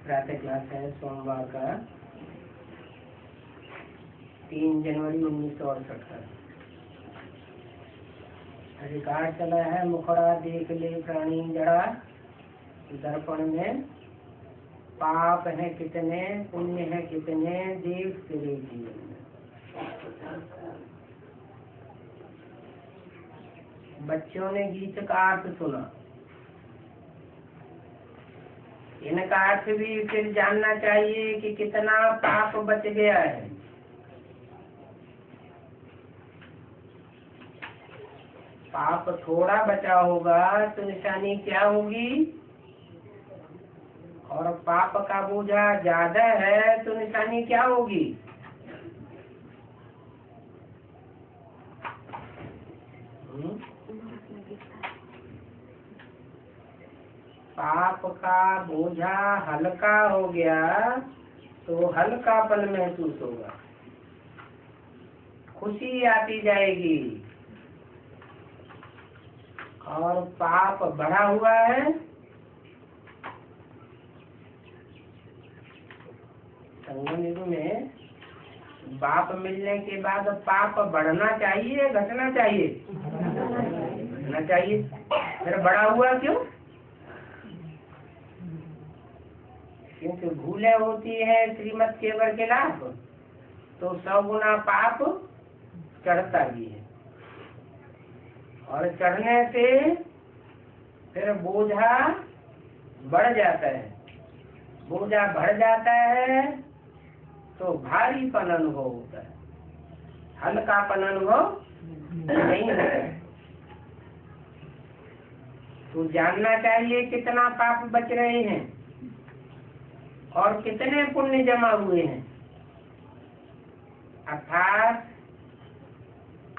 प्रातः क्लास है सोमवार का 3 जनवरी 1968 का। रिकॉर्ड चला है मुखड़ा देख ले प्राणी जड़ा, दर्पण में पाप है कितने पुण्य है कितने देख तेरे जीवन में। बच्चों ने गीत का अर्थ सुना, इनका अर्थ भी फिर जानना चाहिए कि कितना पाप बच गया है। पाप थोड़ा बचा होगा तो निशानी क्या होगी, और पाप का बोझा ज्यादा है तो निशानी क्या होगी। पाप का बोझा हल्का हो गया तो हल्कापन महसूस होगा, खुशी आती जाएगी। और पाप बढ़ा हुआ है, संगम युग में बाप मिलने के बाद पाप बढ़ना चाहिए, घटना चाहिए? बढ़ना चाहिए। फिर बढ़ा हुआ क्यों? क्योंकि भूलें होती है श्रीमत केवल के लाभ, तो 100 गुना पाप चढ़ता भी है। और चढ़ने से फिर बोझा बढ़ जाता है। बोझा बढ़ जाता है तो भारीपन अनुभव होता है, हल्कापन अनुभव नहीं होता है। तो जानना चाहिए कितना पाप बच रहे हैं और कितने पुण्य जमा हुए हैं। अर्थात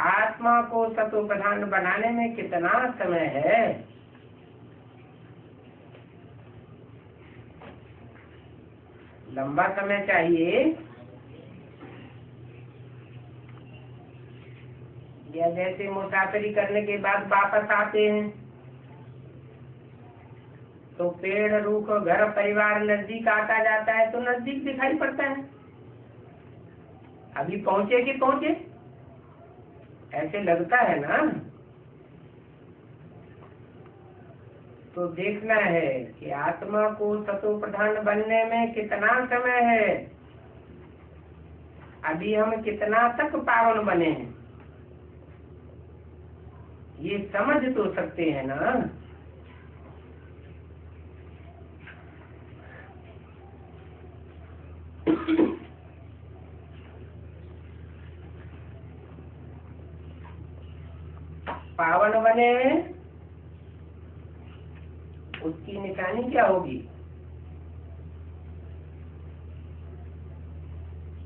आत्मा को सतो प्रधान बनाने में कितना समय है। लंबा समय चाहिए या जैसे मुसाफिरी करने के बाद वापस आते हैं तो पेड़ रूख घर परिवार नजदीक आता जाता है तो नजदीक दिखाई पड़ता है। अभी पहुंचे कि पहुंचे ऐसे लगता है ना। तो देखना है कि आत्मा को सतो प्रधान बनने में कितना समय है, अभी हम कितना तक पावन बने हैं, ये समझ तो सकते हैं ना। पावन बने उसकी निशानी क्या होगी?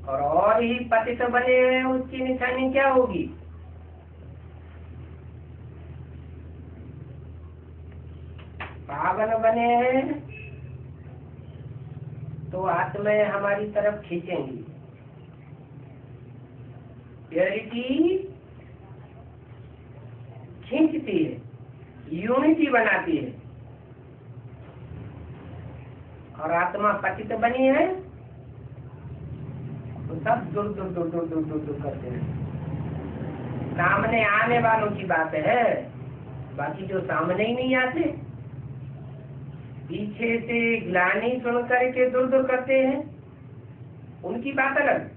और ही पतित बने हैं उसकी निशानी क्या होगी? पावन बने हैं तो आत्माएं हमारी तरफ खींचेंगी, प्योरिटी खींचती है, यूनिटी बनाती है। और आत्मा पतित बनी है तो सब दूर दूर दूर दूर दूर दूर दूर करते हैं। सामने आने वालों की बात है, बाकी जो सामने ही नहीं आते पीछे से ग्लानि सुन करके दूर दूर करते हैं, उनकी बात अलग।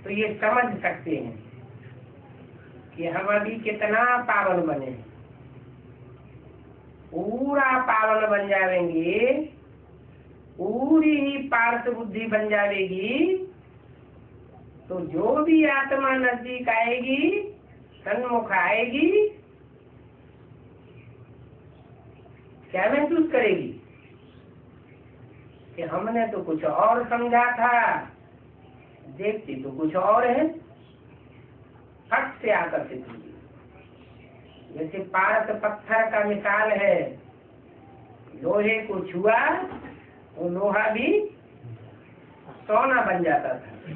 तो ये समझ सकते हैं कि हम अभी कितना पावन बने। पूरा पावन बन जाएंगे, पूरी ही पार्थ बुद्धि बन जाएगी, तो जो भी आत्मा नजदीक आएगी, सन्मुख आएगी, क्या महसूस करेगी कि हमने तो कुछ और समझा था, देखती तो कुछ और है। फट से आकर्षित होगी। जैसे पारस पत्थर का मिसाल है, लोहे को छुआ वो लोहा भी सोना बन जाता था।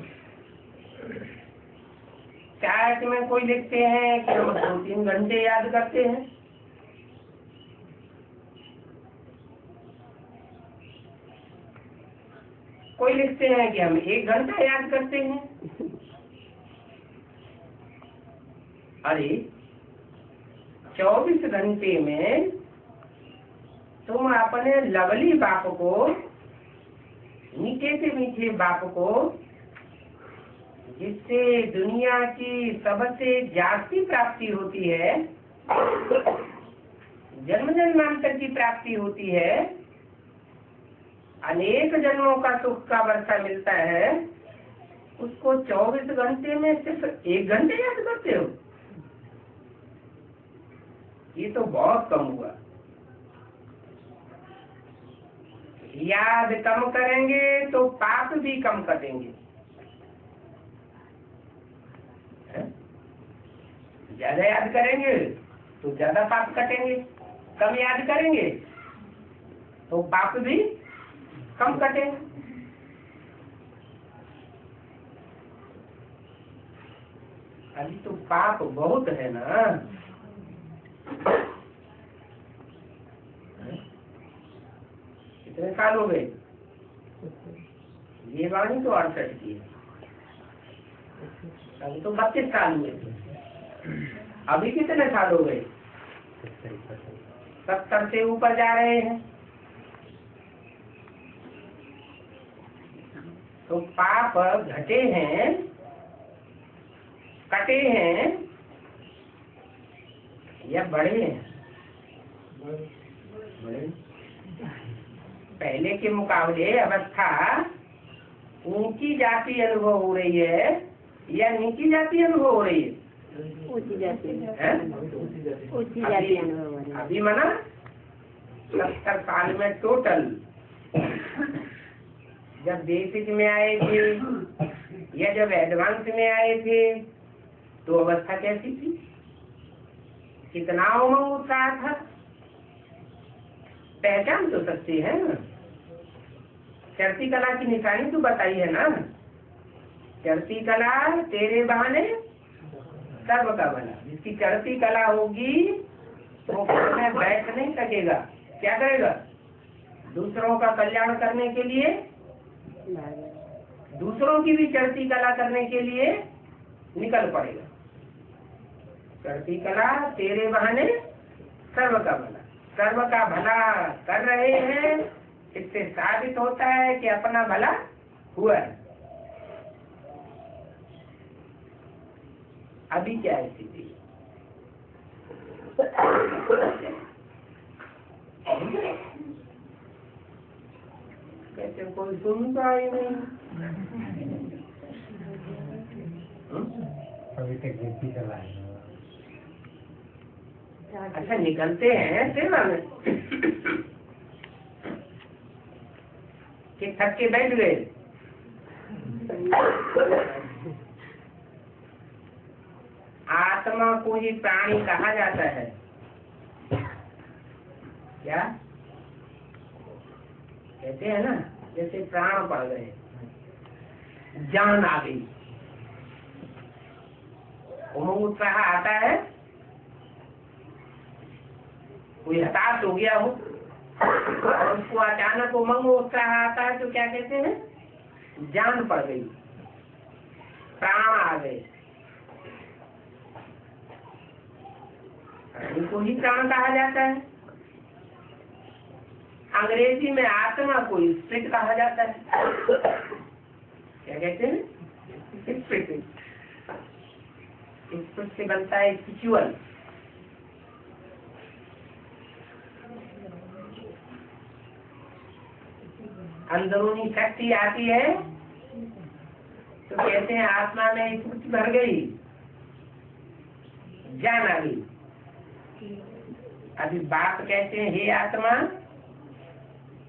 चार्ट में कोई लिखते हैं कि हम 2-3 घंटे याद करते हैं, कोई लिखते हैं कि हम 1 घंटा याद करते हैं। अरे 24 घंटे में तुम अपने लवली बाप को, मीठे से मीठे बाप को, जिससे दुनिया की सबसे जास्ती प्राप्ति होती है, जन्म जन्मांतर की प्राप्ति होती है, अनेक जन्मों का सुख का वर्षा मिलता है, उसको 24 घंटे में सिर्फ 1 घंटे याद करते हो? ये तो बहुत कम हुआ। याद कम करेंगे तो पाप भी कम कटेंगे। ज्यादा याद करेंगे तो ज्यादा पाप कटेंगे, कम याद करेंगे तो पाप भी कम कटे। अभी तो पाप बहुत है ना। कितने साल हो गए? ये वाणी तो 68 की है, अभी तो 32 साल हुए थे। अभी कितने साल हो गए? 70 से ऊपर जा रहे हैं। तो पाप घटे हैं, कटे हैं या बढ़े हैं? बढ़े। पहले के मुकाबले अवस्था ऊंची जाति अनुभव हो रही है या नीची जाति अनुभव हो रही है? ऊंची जाति अनुभव हो रही है। अभी मना 70 साल में टोटल जब बेसिक में आए थे या जब एडवांस में आए थे तो अवस्था कैसी थी? कितना उमंग उत्साह था? पहचान तो सकते हैं ना। चढ़ती कला की निशानी तो बताई है ना। चढ़ती कला तेरे बहाने सर्व का भला। जिसकी चढ़ती कला होगी वो घर में बैठ नहीं सकेगा। क्या करेगा? दूसरों का कल्याण करने के लिए, दूसरों की भी चढ़ती कला करने के लिए निकल पड़ेगा। चढ़ती कला तेरे बहाने सर्व का भला। सर्व का भला कर रहे हैं, इससे साबित होता है कि अपना भला हुआ है। अभी क्या स्थिति? कैसे कोई सुनता ही नहीं। अच्छा निकलते हैं सेवा में कि थक के बैठ गए? आत्मा को ही प्राणी कहा जाता है। क्या कहते हैं ना, जैसे प्राण पड़ गए, जान आ गई, उमंग उत्साह आता है। कोई हताश हो गया हो और उसको अचानक उमंग उत्साह आता है तो क्या कहते हैं? जान पड़ गई, प्राण आ गए। इनको ही प्राण कहा जाता है। अंग्रेजी में आत्मा को स्पिरिट कहा जाता है। क्या कहते हैं? स्पिरिट। स्पिरिट से बनता है स्पिरिचुअल। अंदरूनी शक्ति आती है तो कहते हैं आत्मा में स्फूर्ति भर गई, जान आ गई। अभी बाप कहते हैं, हे आत्मा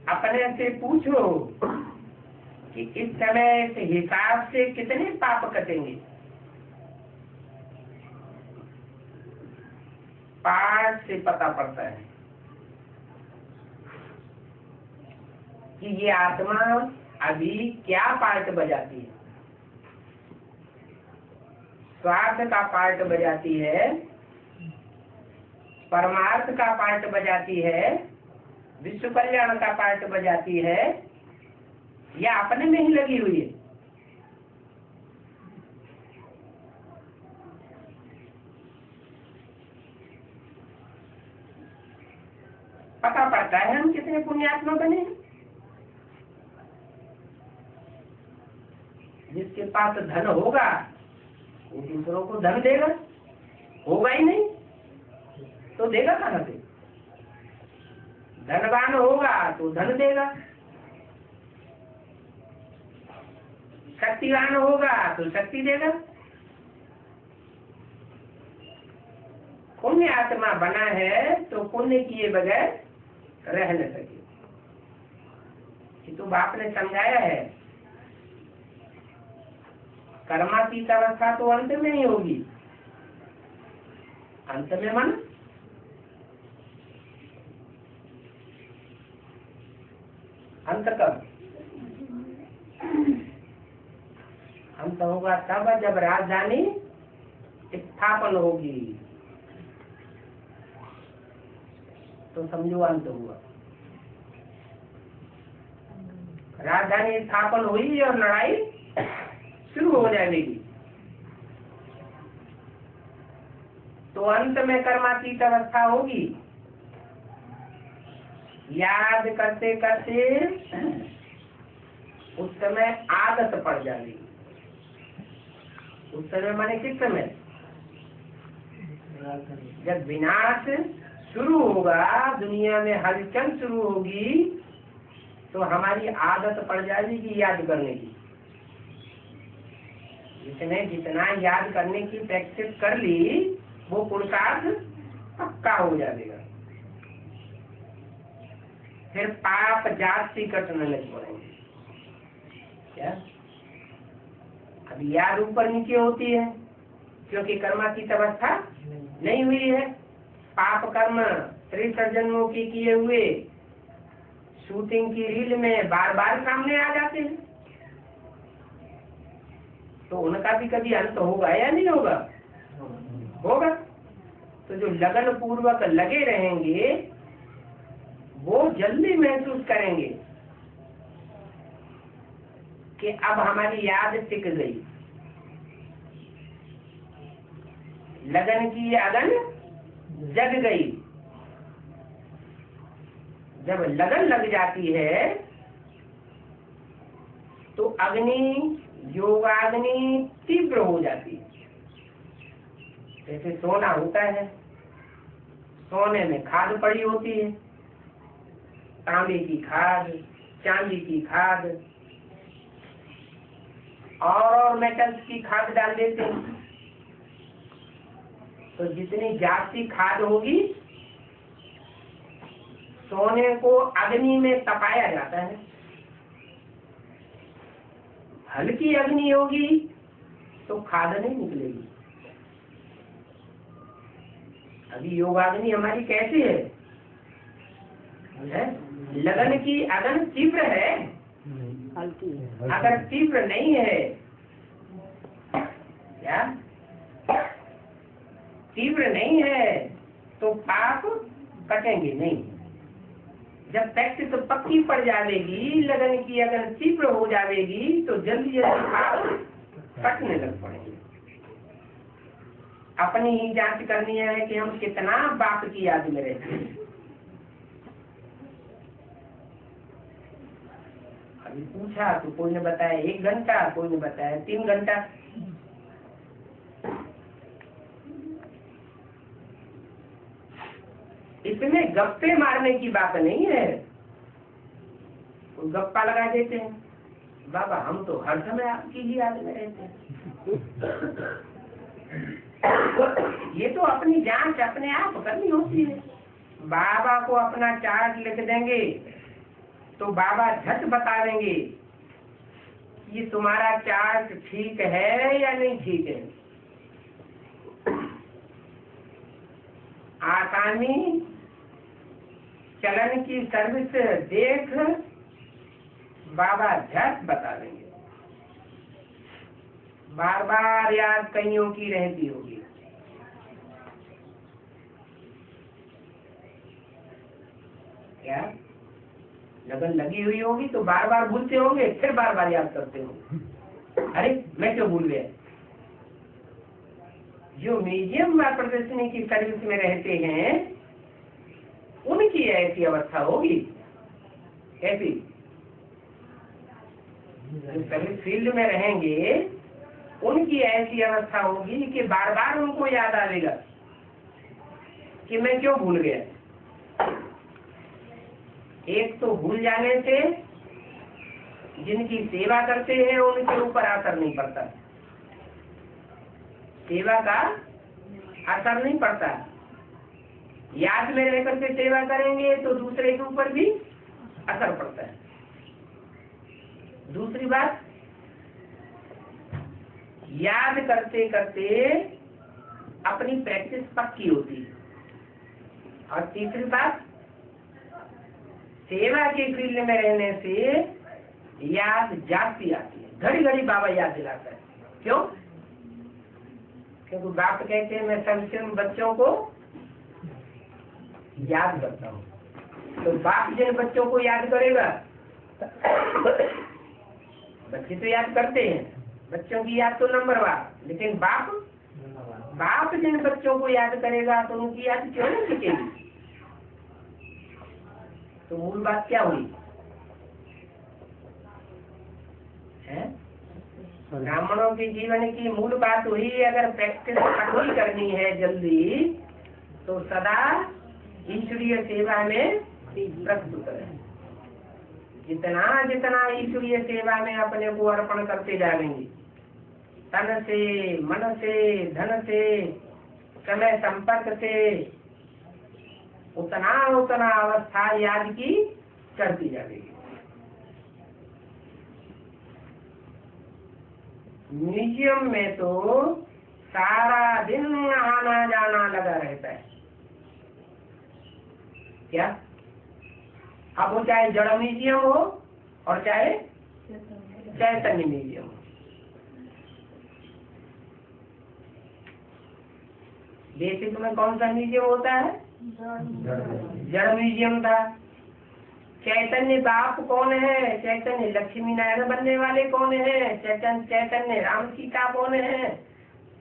अपने से पूछो कि इस समय इस हिसाब से कितने पाप कटेंगे। पाठ से पता पड़ता है कि ये आत्मा अभी क्या पार्ट बजाती है। स्वार्थ का पार्ट बजाती है, परमार्थ का पार्ट बजाती है, विश्व कल्याण का पार्ट बजाती है, या अपने में ही लगी हुई है। पता पड़ता है हम कितने पुण्यात्मा बने। जिसके पास धन होगा वो दूसरों को धन देगा, होगा ही नहीं तो देगा कहाँ से? धनवान होगा तो धन देगा, शक्तिवान होगा तो शक्ति देगा। पुण्य आत्मा बना है तो पुण्य किए बगैर रह न सके। तो बाप ने समझाया है, कर्मातीत अवस्था तो अंत में ही होगी। अंत में मन अंत कब? अंत होगा तब जब राजधानी स्थापन होगी, तो समझो अंत हुआ। राजधानी स्थापन हुई और लड़ाई शुरू हो जाएगी, तो अंत में कर्मातीत अवस्था होगी। याद करते करते उस समय आदत पड़ जाएगी। उस समय माने किस समय? जब विनाश शुरू होगा, दुनिया में हलचल शुरू होगी, तो हमारी आदत पड़ जाएगी याद करने की। जिसने जितना याद करने की प्रैक्टिस कर ली, वो पुरुषार्थ पक्का हो जाएगा। फिर पाप जाति कटने लग पड़ेंगे। क्या? अभी याद ऊपर नीचे होती है, क्योंकि कर्मातीत अवस्था नहीं हुई है। पाप कर्म 63 जन्मों के किए हुए शूटिंग की रील में बार बार सामने आ जाते हैं, तो उनका भी कभी अंत होगा या नहीं होगा? होगा। तो जो लगन पूर्वक लगे रहेंगे, वो जल्दी महसूस करेंगे कि अब हमारी याद टिक गई। लगन की अगन जग गई। जब लगन लग जाती है, तो अग्नि, योगाग्नि तीव्र हो जाती है। जैसे सोना होता है, सोने में खाद पड़ी होती है, तांबे की खाद, चांदी की खाद और मेटल्स की खाद डाल देते हैं। तो जितनी जास्ती खाद होगी, सोने को अग्नि में तपाया जाता है। हल्की अग्नि होगी तो खाद नहीं निकलेगी। अभी योगाग्नि हमारी कैसी है? लगन की अगन तीव्र है, हल्की है। अगर तीव्र नहीं है, क्या तीव्र नहीं है, तो पाप कटेंगे नहीं। जब प्रैक्टिस तो पक्की पड़ जाएगी, लगन की अगर तीव्र हो जाएगी, तो जल्दी जल्दी पाप कटने लग पड़ेंगे। अपनी ही जांच करनी है कि हम कितना बाप की याद में रहते हैं। अभी पूछा तो कोई ने बताया 1 घंटा, कोई ने बताया 3 घंटा। इसमें गप्पे मारने की बात नहीं है। कोई गप्पा लगा देते हैं, बाबा हम तो हर समय आपकी ही याद में रहते हैं। ये तो अपनी जांच अपने आप करनी होती है। बाबा को अपना चार्ट लिख देंगे, तो बाबा झट बता देंगे ये तुम्हारा चार्ट ठीक है या नहीं ठीक है। आसानी चलन की सर्विस देख बाबा झट बता देंगे। बार बार याद कईयों की रहती होगी। क्या लगन लगी हुई होगी तो बार बार भूलते होंगे, फिर बार बार याद करते होंगे, अरे मैं क्यों भूल गया। जो म्यूजियम व प्रदर्शनी की सर्विस में रहते हैं, उनकी ऐसी अवस्था होगी। कैसी? जो सर्विस फील्ड में रहेंगे, उनकी ऐसी अवस्था होगी कि बार बार उनको याद आएगा कि मैं क्यों भूल गया। एक तो भूल जाने से जिनकी सेवा करते हैं उनके ऊपर असर नहीं पड़ता, सेवा का असर नहीं पड़ता। याद में रहकर के सेवा करेंगे तो दूसरे के ऊपर भी असर पड़ता है। दूसरी बात, याद करते करते अपनी प्रैक्टिस पक्की होती है। और तीसरी बात, सेवा के फील्ड में रहने से याद जाती आती है। घड़ी घड़ी बाबा याद दिलाता है। क्यों? क्योंकि बाप कहते हैं मैं सबसे बच्चों को याद करता हूँ। तो बाप जिन बच्चों को याद करेगा, बच्चे तो याद करते हैं, बच्चों की याद तो नंबरवार, लेकिन बाप जिन बच्चों को याद करेगा तो उनकी याद क्यों नहीं टिकेगी? तो मूल बात क्या हुई है? ब्राह्मणों के जीवन की मूल बात हुई, अगर प्रैक्टिस पक्की करनी है जल्दी, तो सदा ईश्वरीय सेवा में प्रस्तुत रहे। जितना जितना ईश्वरीय सेवा में अपने को अर्पण करते जाएंगे, तन से, मन से, धन से, समय संपर्क से, उतना उतना अवस्था याद की करती जाएगी। म्यूजियम में तो सारा दिन आना जाना लगा रहता है। क्या? अब वो चाहे जड़ म्यूजियम हो और चाहे चैतन्य म्यूजियम हो। बेसिक में कौन सा म्यूजियम होता है? जड़ म्यूजियम था। चैतन्य बाप कौन है? चैतन्य लक्ष्मी नारायण बनने वाले कौन है? चैतन्य राम सीता कौन है?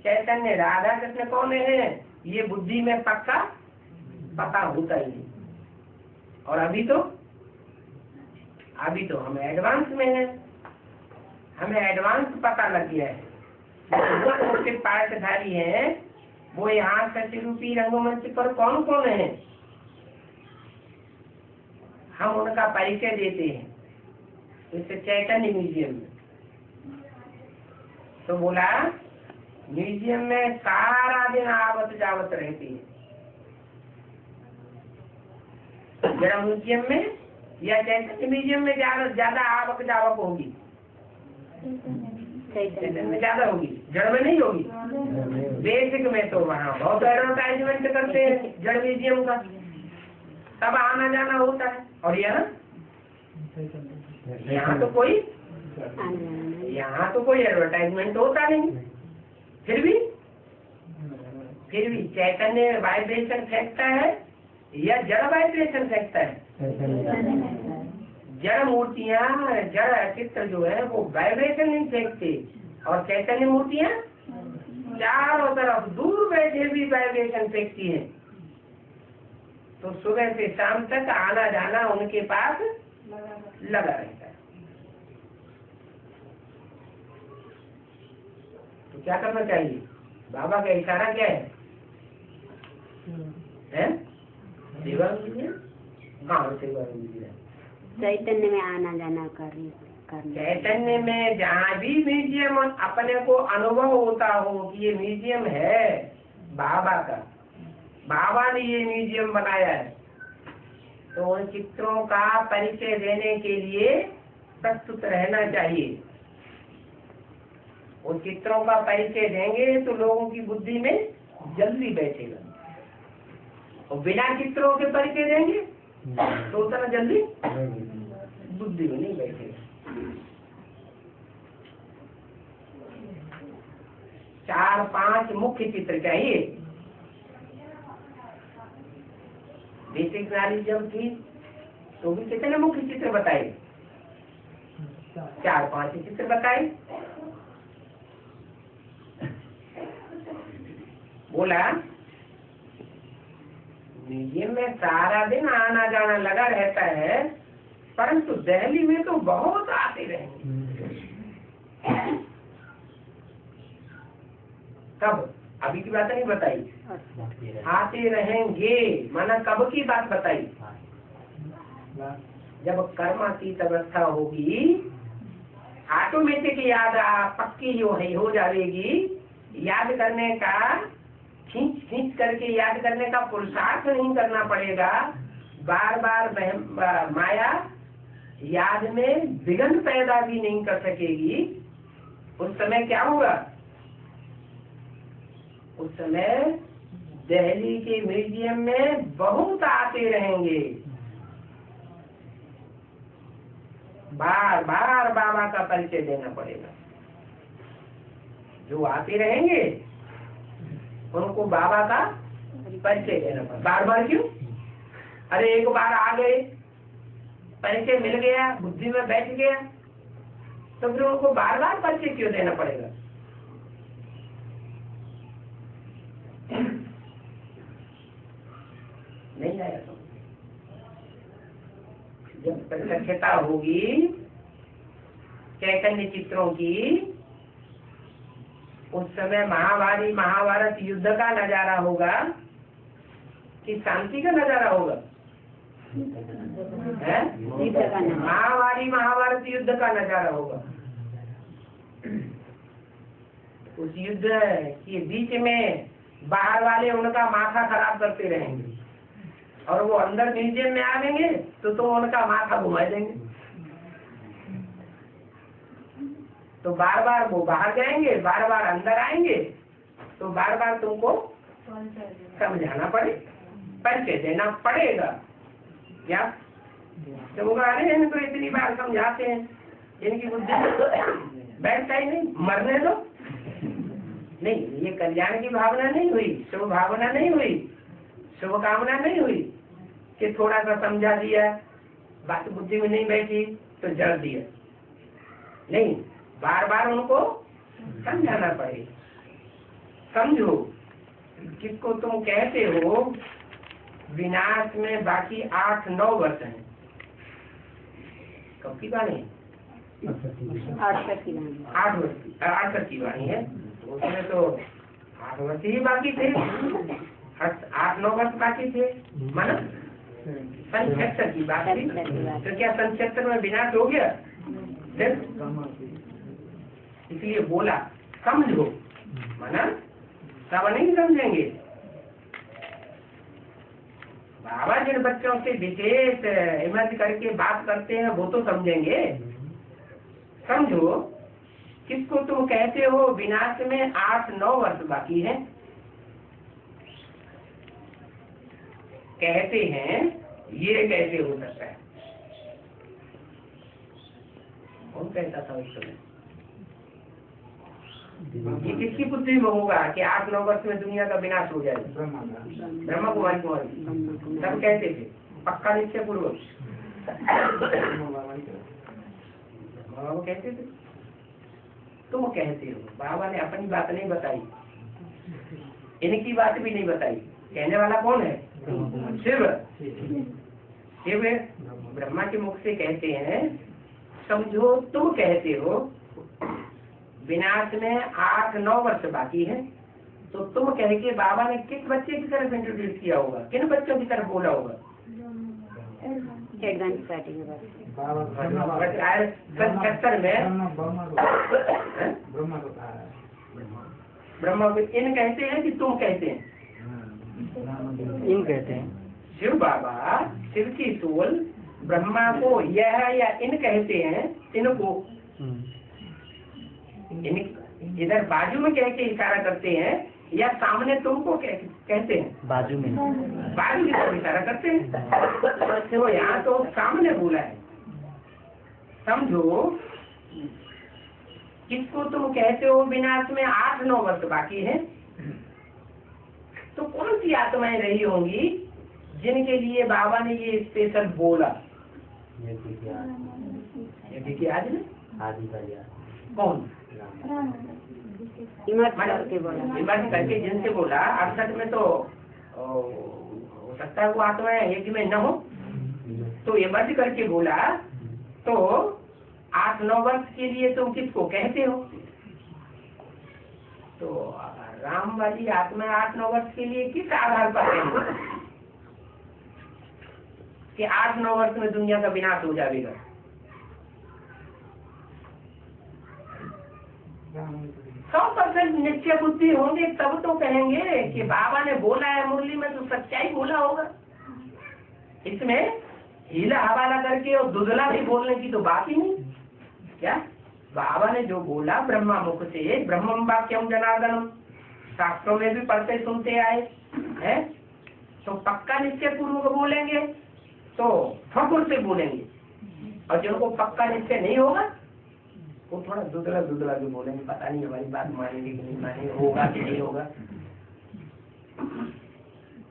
चैतन्य राधा कृष्ण कौन है? ये बुद्धि में पक्का पता होता ही नहीं। और अभी तो हम एडवांस में हैं, हमें एडवांस पता लग गया है। जो पाठधारी हैं वो यहाँ सत्यरूपी रंगमंच पर कौन कौन है, हम उनका परिचय देते हैं इस चैतन्य म्यूजियम में। तो बोला म्यूजियम में सारा दिन आवत जावत रहती है। जरा म्यूजियम में या चैतन्य म्यूजियम में ज्यादा आवक जावक होगी? चैतन्य में ज्यादा होगी, जड़ में नहीं होगी। बेसिक में तो वहाँ बहुत एडवर्टाइजमेंट करते हैं जड़ म्यूजियम का, तब आना जाना होता है। और यहाँ तो कोई एडवर्टाइजमेंट होता नहीं। फिर भी चैतन्य वाइब्रेशन फेंकता है या जड़ वाइब्रेशन फेंकता है? जड़ मूर्तियाँ, जड़ चित्र जो है वो वाइब्रेशन नहीं फेंकते, और चैतन्य मूर्तियाँ चारों तरफ दूर बैठे भी वाइब्रेशन फेंकती है। तो सुबह से शाम तक आना जाना उनके पास लगा रहता है। तो क्या करना चाहिए? बाबा का इशारा क्या है? सेवा कहाँ सेवा? चैतन्य में आना जाना करना। चैतन्य में जहाँ भी म्यूजियम अपने को अनुभव होता हो कि ये म्यूजियम है बाबा का, बाबा ने ये म्यूजियम बनाया है, तो उन चित्रों का परिचय देने के लिए प्रस्तुत रहना चाहिए। उन चित्रों का परिचय देंगे तो लोगों की बुद्धि में जल्दी बैठेगा, और बिना चित्रों के परिचय देंगे तो उतना जल्दी बुद्धि में नहीं बैठेगा। 4-5 मुख्य चित्र चाहिए। बेसिक नॉलेज जब थी तो भी कितने मुख्य चित्र बताए? 4-5 चित्र बताए। बोला म्यूजियम में सारा दिन आना जाना लगा रहता है, परंतु दिल्ली में तो बहुत आते रहेंगे। कब? अभी की बात नहीं बताई, आते रहेंगे माना कब की बात बताई? जब कर्मातीत अवस्था होगी, ऑटोमेटिक याद पक्की हो जाएगी। याद करने का खींच करके याद करने का पुरुषार्थ नहीं करना पड़ेगा। बार बार माया याद में विघ्न पैदा भी नहीं कर सकेगी। उस समय क्या होगा? उस समय दिल्ली के म्यूजियम में बहुत आते रहेंगे, बार बार बाबा का परिचय देना पड़ेगा। जो आते रहेंगे उनको बाबा का परिचय देना पड़ता। बार बार क्यों? अरे एक बार आ गए, परिचय मिल गया, बुद्धि में बैठ गया, तो फिर उनको बार बार परिचय क्यों देना पड़ेगा? नहीं आया तो जब प्रत्यक्षता होगी चैतन्य चित्रों की, उस समय महाभारी महाभारत युद्ध का नजारा होगा कि शांति का नजारा होगा? महाभारी महाभारत युद्ध का नजारा होगा। उस युद्ध के बीच में बाहर वाले उनका माथा खराब करते रहेंगे और वो अंदर म्यूजियम में आवेंगे तो तुम उनका माथा घुमा देंगे। तो बार बार वो बाहर जाएंगे, बार बार अंदर आएंगे, तो बार बार तुमको समझाना पड़े, परिचय देना पड़ेगा। क्या तो अरे इनको इतनी बार समझाते हैं, इनकी बुद्धि बैठता ही नहीं, मरने दो। नहीं, ये कल्याण की भावना नहीं हुई, शुभ भावना नहीं हुई, शुभ कामना नहीं हुई कि थोड़ा सा समझा दिया, बात बुद्धि में नहीं बैठी तो जड़ दिया। नहीं, बार बार उनको समझाना पड़े। समझो, किसको तुम कहते हो विनाश में बाकी 8-9 वर्ष हैं। कब की वाणी? 8 की वाणी है। उसमें तो 8 वर्ष ही बाकी थे, 8-9 वर्ष बाकी थे, माना 75 की बात थी। तो क्या 75 में विनाश हो गया? इसलिए बोला समझो, माना सब नहीं समझेंगे। बाबा जिन बच्चों से विशेष हिम्मत करके बात करते हैं वो तो समझेंगे। समझो, किसको तुम कहते हो विनाश में 8-9 वर्ष बाकी है? कहते हैं, ये कैसे हो सकता है? कौन कहता था उस समय? ये किसकी बुद्धि में होगा कि 8-9 वर्ष में दुनिया का विनाश हो जाएगा? ब्रह्मा कुमारी सब कहते थे, पक्का निश्चय पूर्वक बाबा कहते थे। तुम कहते हो, बाबा ने अपनी बात नहीं बताई, इनकी बात भी नहीं बताई। कहने वाला कौन है? शिव। शिव ब्रह्मा के मुख से कहते हैं, समझो तुम कहते हो विनाश में 8-9 वर्ष बाकी है। तो तुम कह के बाबा ने किस बच्चे की तरफ इंट्रोड्यूस किया होगा? किन बच्चों की तरफ बोला होगा? एडवांस पार्टी में 75 में ब्रह्मा को इन कहते हैं कि तुम कहते हैं? इन कहते हैं। शिव बाबा, शिव की सोल ब्रह्मा को यह या इन कहते हैं। इनको इधर बाजू में कह के इशारा करते हैं या सामने तुमको कहते हैं? बाजू में, बाजू की तरफ इशारा करते हैं। तो यहाँ तो सामने बोला है। समझो, किसको तुम कहते हो विनाश में 8-9 वर्ष बाकी है? तो कौन सी आत्माएं रही होंगी जिनके लिए बाबा ने ये स्पेशल बोला? ये देखिए आज कौन इमर्ज करके जिनसे बोला, 68 में तो हो सकता है वो आत्माएं एक में न हो, तो इमर्ज करके बोला। तो 8-9 वर्ष के लिए तुम किसको कहते हो? तो राम वाली आत्मा 8-9 वर्ष के लिए किस आधार पर कहेंगे कि 8-9 वर्ष में दुनिया का विनाश हो जाएगा? 100% निश्चय बुद्धि होंगे तब तो कहेंगे कि बाबा ने बोला है मुरली में तो सच्चाई बोला होगा। इसमें हीला हवाला करके और दुधला भी बोलने की तो बात ही नहीं। क्या बाबा ने जो बोला ब्रह्मा मुख से, ब्रह्मम वाक्यम जनार्दनम, शास्त्रों में भी पढ़ते सुनते आए हैं, तो पक्का निश्चय पूर्वक बोलेंगे तो ठोकर से बोलेंगे। और जिनको पक्का निश्चय नहीं होगा वो थोड़ा दुदला दुदला जो बोलेंगे, पता नहीं हमारी बात मानेंगे कि नहीं मानेंगे, होगा कि नहीं होगा।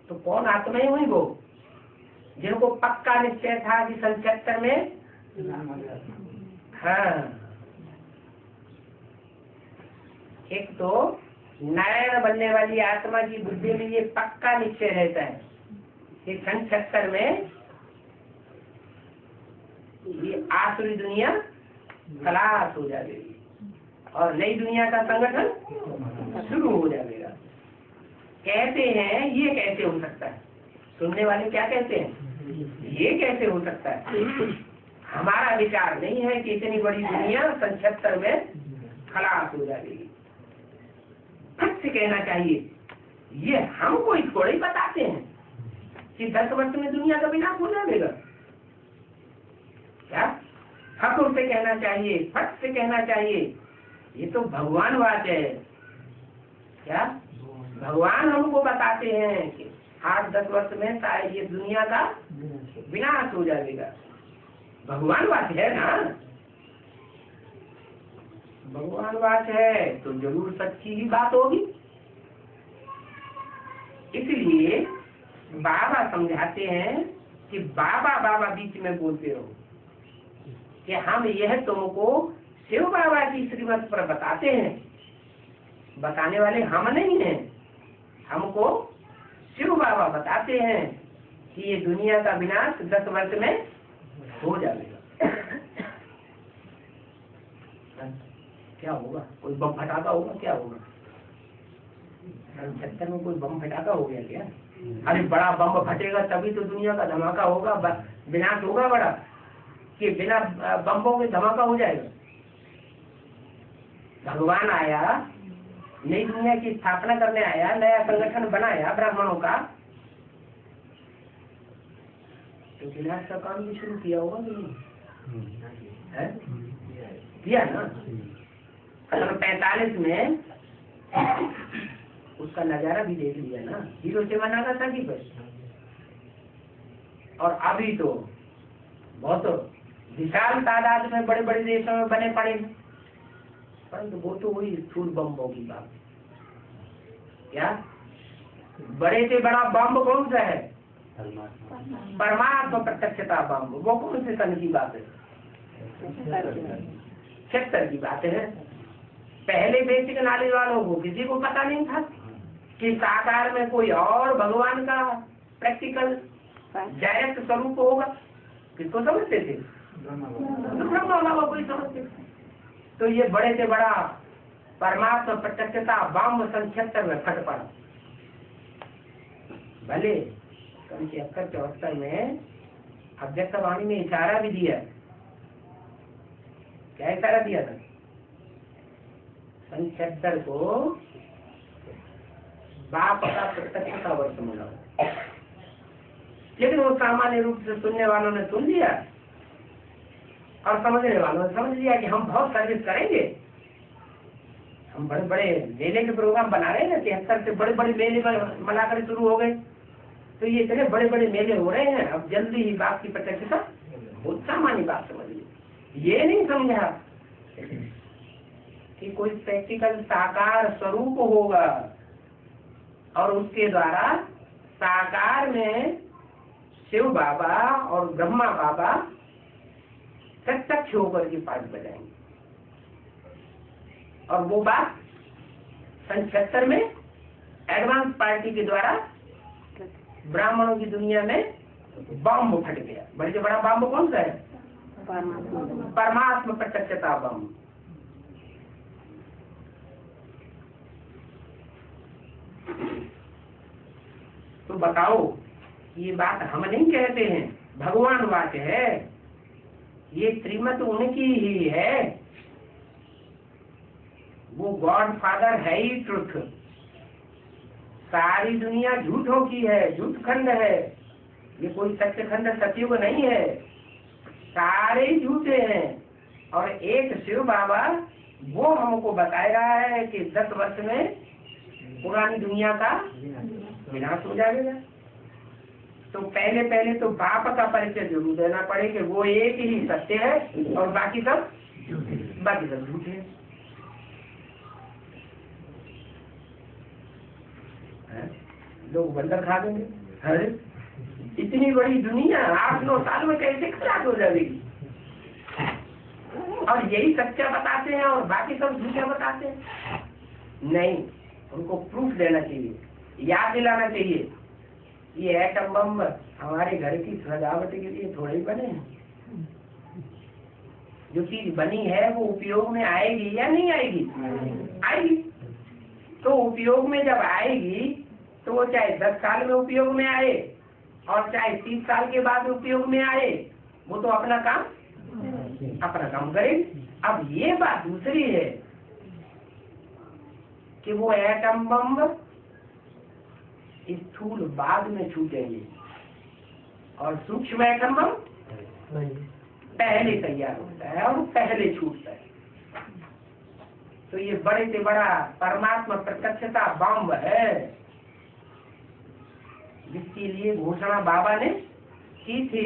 तो कौन आत्मा ही हुई वो जिनको पक्का निश्चय था कि सन 76 में। हाँ, एक तो नारायण बनने वाली आत्मा की बुद्धि में ये पक्का निश्चय रहता है कि सन 76 में ये आसुरी दुनिया खलास हो जाएगी और नई दुनिया का संगठन शुरू हो जाएगा। कहते हैं ये कैसे हो सकता है, सुनने वाले क्या कहते हैं, ये कैसे हो सकता है। हमारा विचार नहीं है कि इतनी बड़ी दुनिया सन 76 में खलास हो जाएगी। सत्य कहना चाहिए, ये हमको थोड़े ही बताते हैं कि 10 वर्ष में दुनिया का विनाश हो जाएगा। क्या ठाकुर से कहना चाहिए, फट से कहना चाहिए, ये तो भगवान बात है। क्या भगवान हमको बताते हैं कि 8-10 वर्ष में शायद ये दुनिया का विनाश हो जाएगा। भगवान बात है ना, भगवान बात है तो जरूर सच्ची ही बात होगी। इसलिए बाबा समझाते हैं कि बाबा बाबा बीच में बोलते रहो कि हम यह तुमको शिव बाबा की श्रीमत पर बताते हैं। बताने वाले हम नहीं हैं, हमको शिव बाबा बताते हैं कि ये दुनिया का विनाश 10 वर्ष में हो जाएगा। क्या होगा, कोई बम फटाका होगा, क्या होगा? 76 में कोई बम फटाका हो गया क्या? अरे बड़ा बम फटेगा तभी तो दुनिया का धमाका होगा, विनाश होगा बड़ा, कि बिना बम्बों के धमाका हो जाएगा। भगवान आया, नई दुनिया की स्थापना करने आया, नया संगठन बनाया ब्राह्मणों का, तो विनाश का काम भी शुरू किया होगा कि नहीं? किया ना। 45 में उसका नजारा भी देख लिया ना, हीरोशिमा नागासाकी पर। और अभी तो बहुत विशाल तादाद में बड़े बड़े देशों में बने पड़े, परंतु वो तो वही स्थूल बम्बों की बात। क्या बड़े से बड़ा बम्ब कौन सा है? परमात्मा प्रत्यक्षता बम्ब। वो कौन से सन की बात है? 76 की बात है। पहले बेसिक नॉलेज वालों को किसी को पता नहीं था कि साकार में कोई और भगवान का प्रैक्टिकल डायरेक्ट स्वरूप होगा। किसको समझते थे? ब्रह्मा बाबा कोई समझते थे। तो ये बड़े से बड़ा परमात्मा प्रत्यक्षता बम सन 76 में फट पड़ा। भले 73-74 में अव्यक्तवाणी में इशारा भी दिया। क्या इशारा दिया था? सन 76 को बाप का प्रत्यक्षता वर्ष मनाओ। लेकिन वो सामान्य रूप से सुनने वालों ने सुन लिया और समझने वालों ने समझ लिया कि हम बहुत सर्विस करेंगे। हम बड़े बड़े मेले के प्रोग्राम बना रहे हैं, 73 से बड़े बड़े मेले मनाकर शुरू हो गए। तो ये इतने बड़े बड़े मेले हो रहे हैं, अब जल्दी ही बाप की प्रत्यक्षता। बहुत सामान्य बात समझ ली। ये नहीं समझा कि कोई प्रैक्टिकल साकार स्वरूप होगा और उसके द्वारा साकार में शिव बाबा और ब्रह्मा बाबा प्रत्यक्ष होकर के पाठ बजाएंगे। और वो बात सन 76 में एडवांस पार्टी के द्वारा ब्राह्मणों की दुनिया में बम फट गया। बड़े से बड़ा बम कौन सा है? परमात्मा प्रत्यक्षता बम। तो बताओ, ये बात हम नहीं कहते हैं, भगवान बात है। ये श्रीमत उनकी ही है। वो गॉड फादर है ही ट्रुथ। सारी दुनिया झूठों की है, झूठ खंड है। ये कोई सत्य खंड सतयुग नहीं है, सारे झूठे हैं। और एक शिव बाबा वो हमको बताया रहा है कि 10 वर्ष में पुरानी दुनिया का विनाश हो जाएगा। तो पहले तो बाप का परिचय जरूर देना पड़े कि वो एक ही सत्य है और बाकी सब बाकी सब झूठे हैं। लोग बंदर खा देंगे। अरे इतनी बड़ी दुनिया 8-9 साल में कैसे खराब हो जाएगी? और यही सच्चा बताते हैं और बाकी सब झूठा बताते हैं। नहीं, उनको प्रूफ देना चाहिए, याद दिलाना चाहिए। ये एटम बम हमारे घर की सजावट के लिए थोड़े ही बने हैं। जो चीज बनी है वो उपयोग में आएगी या नहीं आएगी? आएगी। तो उपयोग में जब आएगी तो वो चाहे 10 साल में उपयोग में आए और चाहे 30 साल के बाद उपयोग में आए, वो तो अपना काम करेगी। अब ये बात दूसरी है कि वो एटम बम स्थूल बाद में छूटेंगे और सूक्ष्म एटम बम पहले तैयार होता है और पहले छूटता है। तो ये बड़े से बड़ा परमात्मा प्रत्यक्षता बम है, जिसके लिए घोषणा बाबा ने की थी।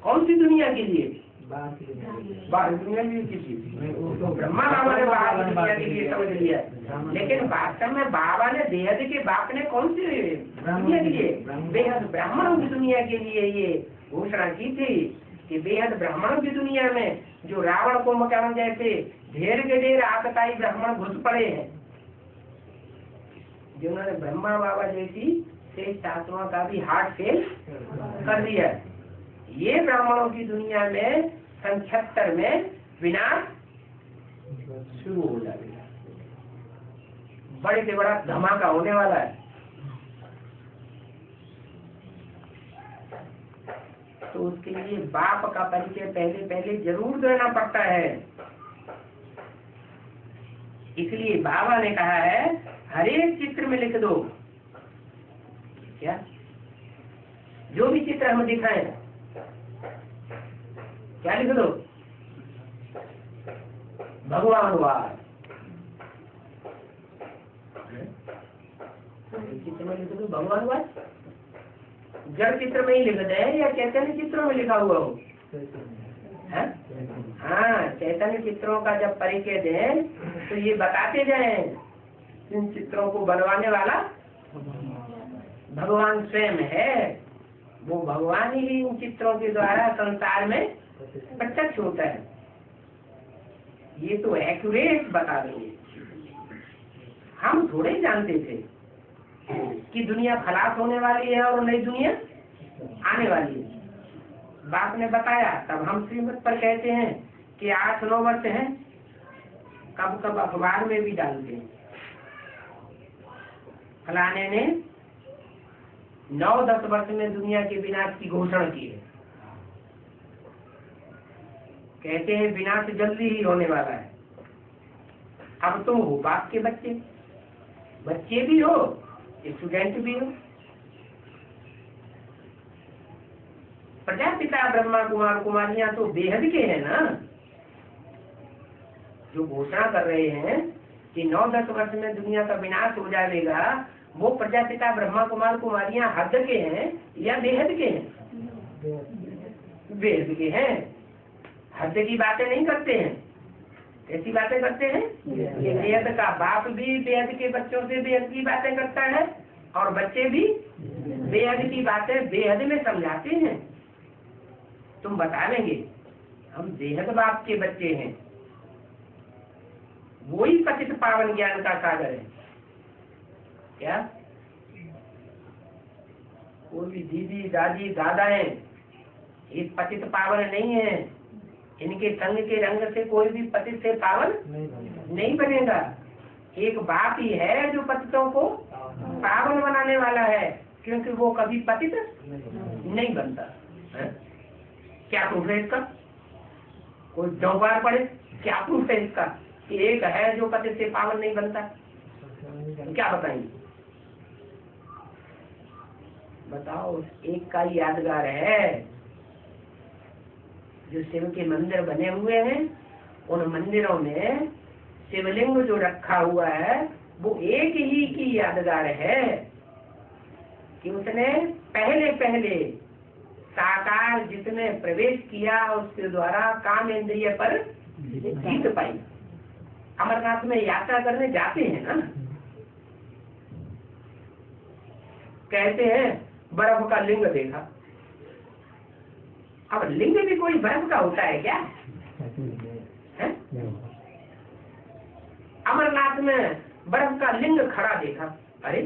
कौन सी दुनिया के लिए? बाहर दुनिया के लिए की थी। तो ब्रह्मा बाबा ने बाहर दुनिया के लिए समझ लिया, लेकिन वास्तव में बाबा ने बेहद के बाप ने कौन सी दुनिया के लिए? बेहद ब्राह्मणों की दुनिया के लिए ये घोषणा की थी कि बेहद ब्राह्मणों की दुनिया में जो रावण कुंभकर्ण जैसे ढेर के ढेर आतताई ब्राह्मण घुस पड़े हैं, जिन्होंने ब्रह्मा बाबा जैसी श्रेष्ठ आत्मा का भी हार्ट फेल कर दिया। ये ब्राह्मणों की दुनिया में 76 में विनाश शुरू हो जाएगा। बड़े से बड़ा धमाका होने वाला है। तो उसके लिए बाप का परिचय पहले जरूर देना पड़ता है। इसलिए बाबा ने कहा है हर एक चित्र में लिख दो। क्या? जो भी चित्र हमें दिखाए क्या लिख दो? भगवानवाद। चित्र में लिख दो भगवानवाद। जड़ चित्र में ही लिख दे या चैतन्य चित्रों में लिखा हुआ हो? हाँ, चैतन्य चित्रों का जब परिचय दें तो ये बताते जाएं इन चित्रों को बनवाने वाला भगवान स्वयं है। वो भगवान ही इन चित्रों के द्वारा संसार में प्रत्यक्ष होता है। ये तो एक्यूरेट बता देंगे। हम थोड़े जानते थे कि दुनिया खलास होने वाली है और नई दुनिया आने वाली है। बाप ने बताया, तब हम श्रीमत पर कहते हैं कि 8-9 वर्ष हैं, कब कब अखबार में भी डालते हैं। फलाने ने 9-10 वर्ष में दुनिया के विनाश की घोषणा की है। कहते हैं विनाश जल्दी ही होने वाला है। अब तुम हो बाप के बच्चे भी हो, स्टूडेंट भी हो। प्रजापिता ब्रह्मा कुमार कुमारियां तो बेहद के हैं ना, जो घोषणा कर रहे हैं कि 9-10 वर्ष में दुनिया का विनाश हो जाएगा। वो प्रजापिता ब्रह्मा कुमार कुमारियां हद के हैं या बेहद के हैं? बेहद के हैं। हद की बातें नहीं करते हैं। ऐसी बातें करते हैं कि बेहद का बाप भी बेहद के बच्चों से बेहद की बातें करता है और बच्चे भी बेहद की बातें बेहद में समझाते हैं। तुम बता लेंगे हम बेहद बाप के बच्चे हैं। वही पतित पावन ज्ञान का सागर है। क्या? कोई भी दीदी दादी दादा है, ये पतित पावन नहीं है। इनके संग के रंग से कोई भी पतित से पावन नहीं बनेगा। एक बाप ही है जो पतितों को पावन बनाने वाला है, क्योंकि वो कभी पतित नहीं बनता है। क्या प्रूफ है इसका? कोई चौबार पड़े, क्या प्रूफ है इसका कि एक है जो पतित से पावन नहीं बनता? क्या बताएंगे? बताओ। एक का यादगार है जो शिव के मंदिर बने हुए हैं, उन मंदिरों में शिवलिंग जो रखा हुआ है वो एक ही की यादगार है कि उसने पहले साकार जिसने प्रवेश किया उसके द्वारा काम इंद्रिय पर जीत पाई। अमरनाथ में यात्रा करने जाते हैं ना, कहते हैं बर्फ का लिंग देखा। अब लिंग भी कोई बर्फ का होता है क्या है? अमरनाथ में बर्फ का लिंग खड़ा देखा। अरे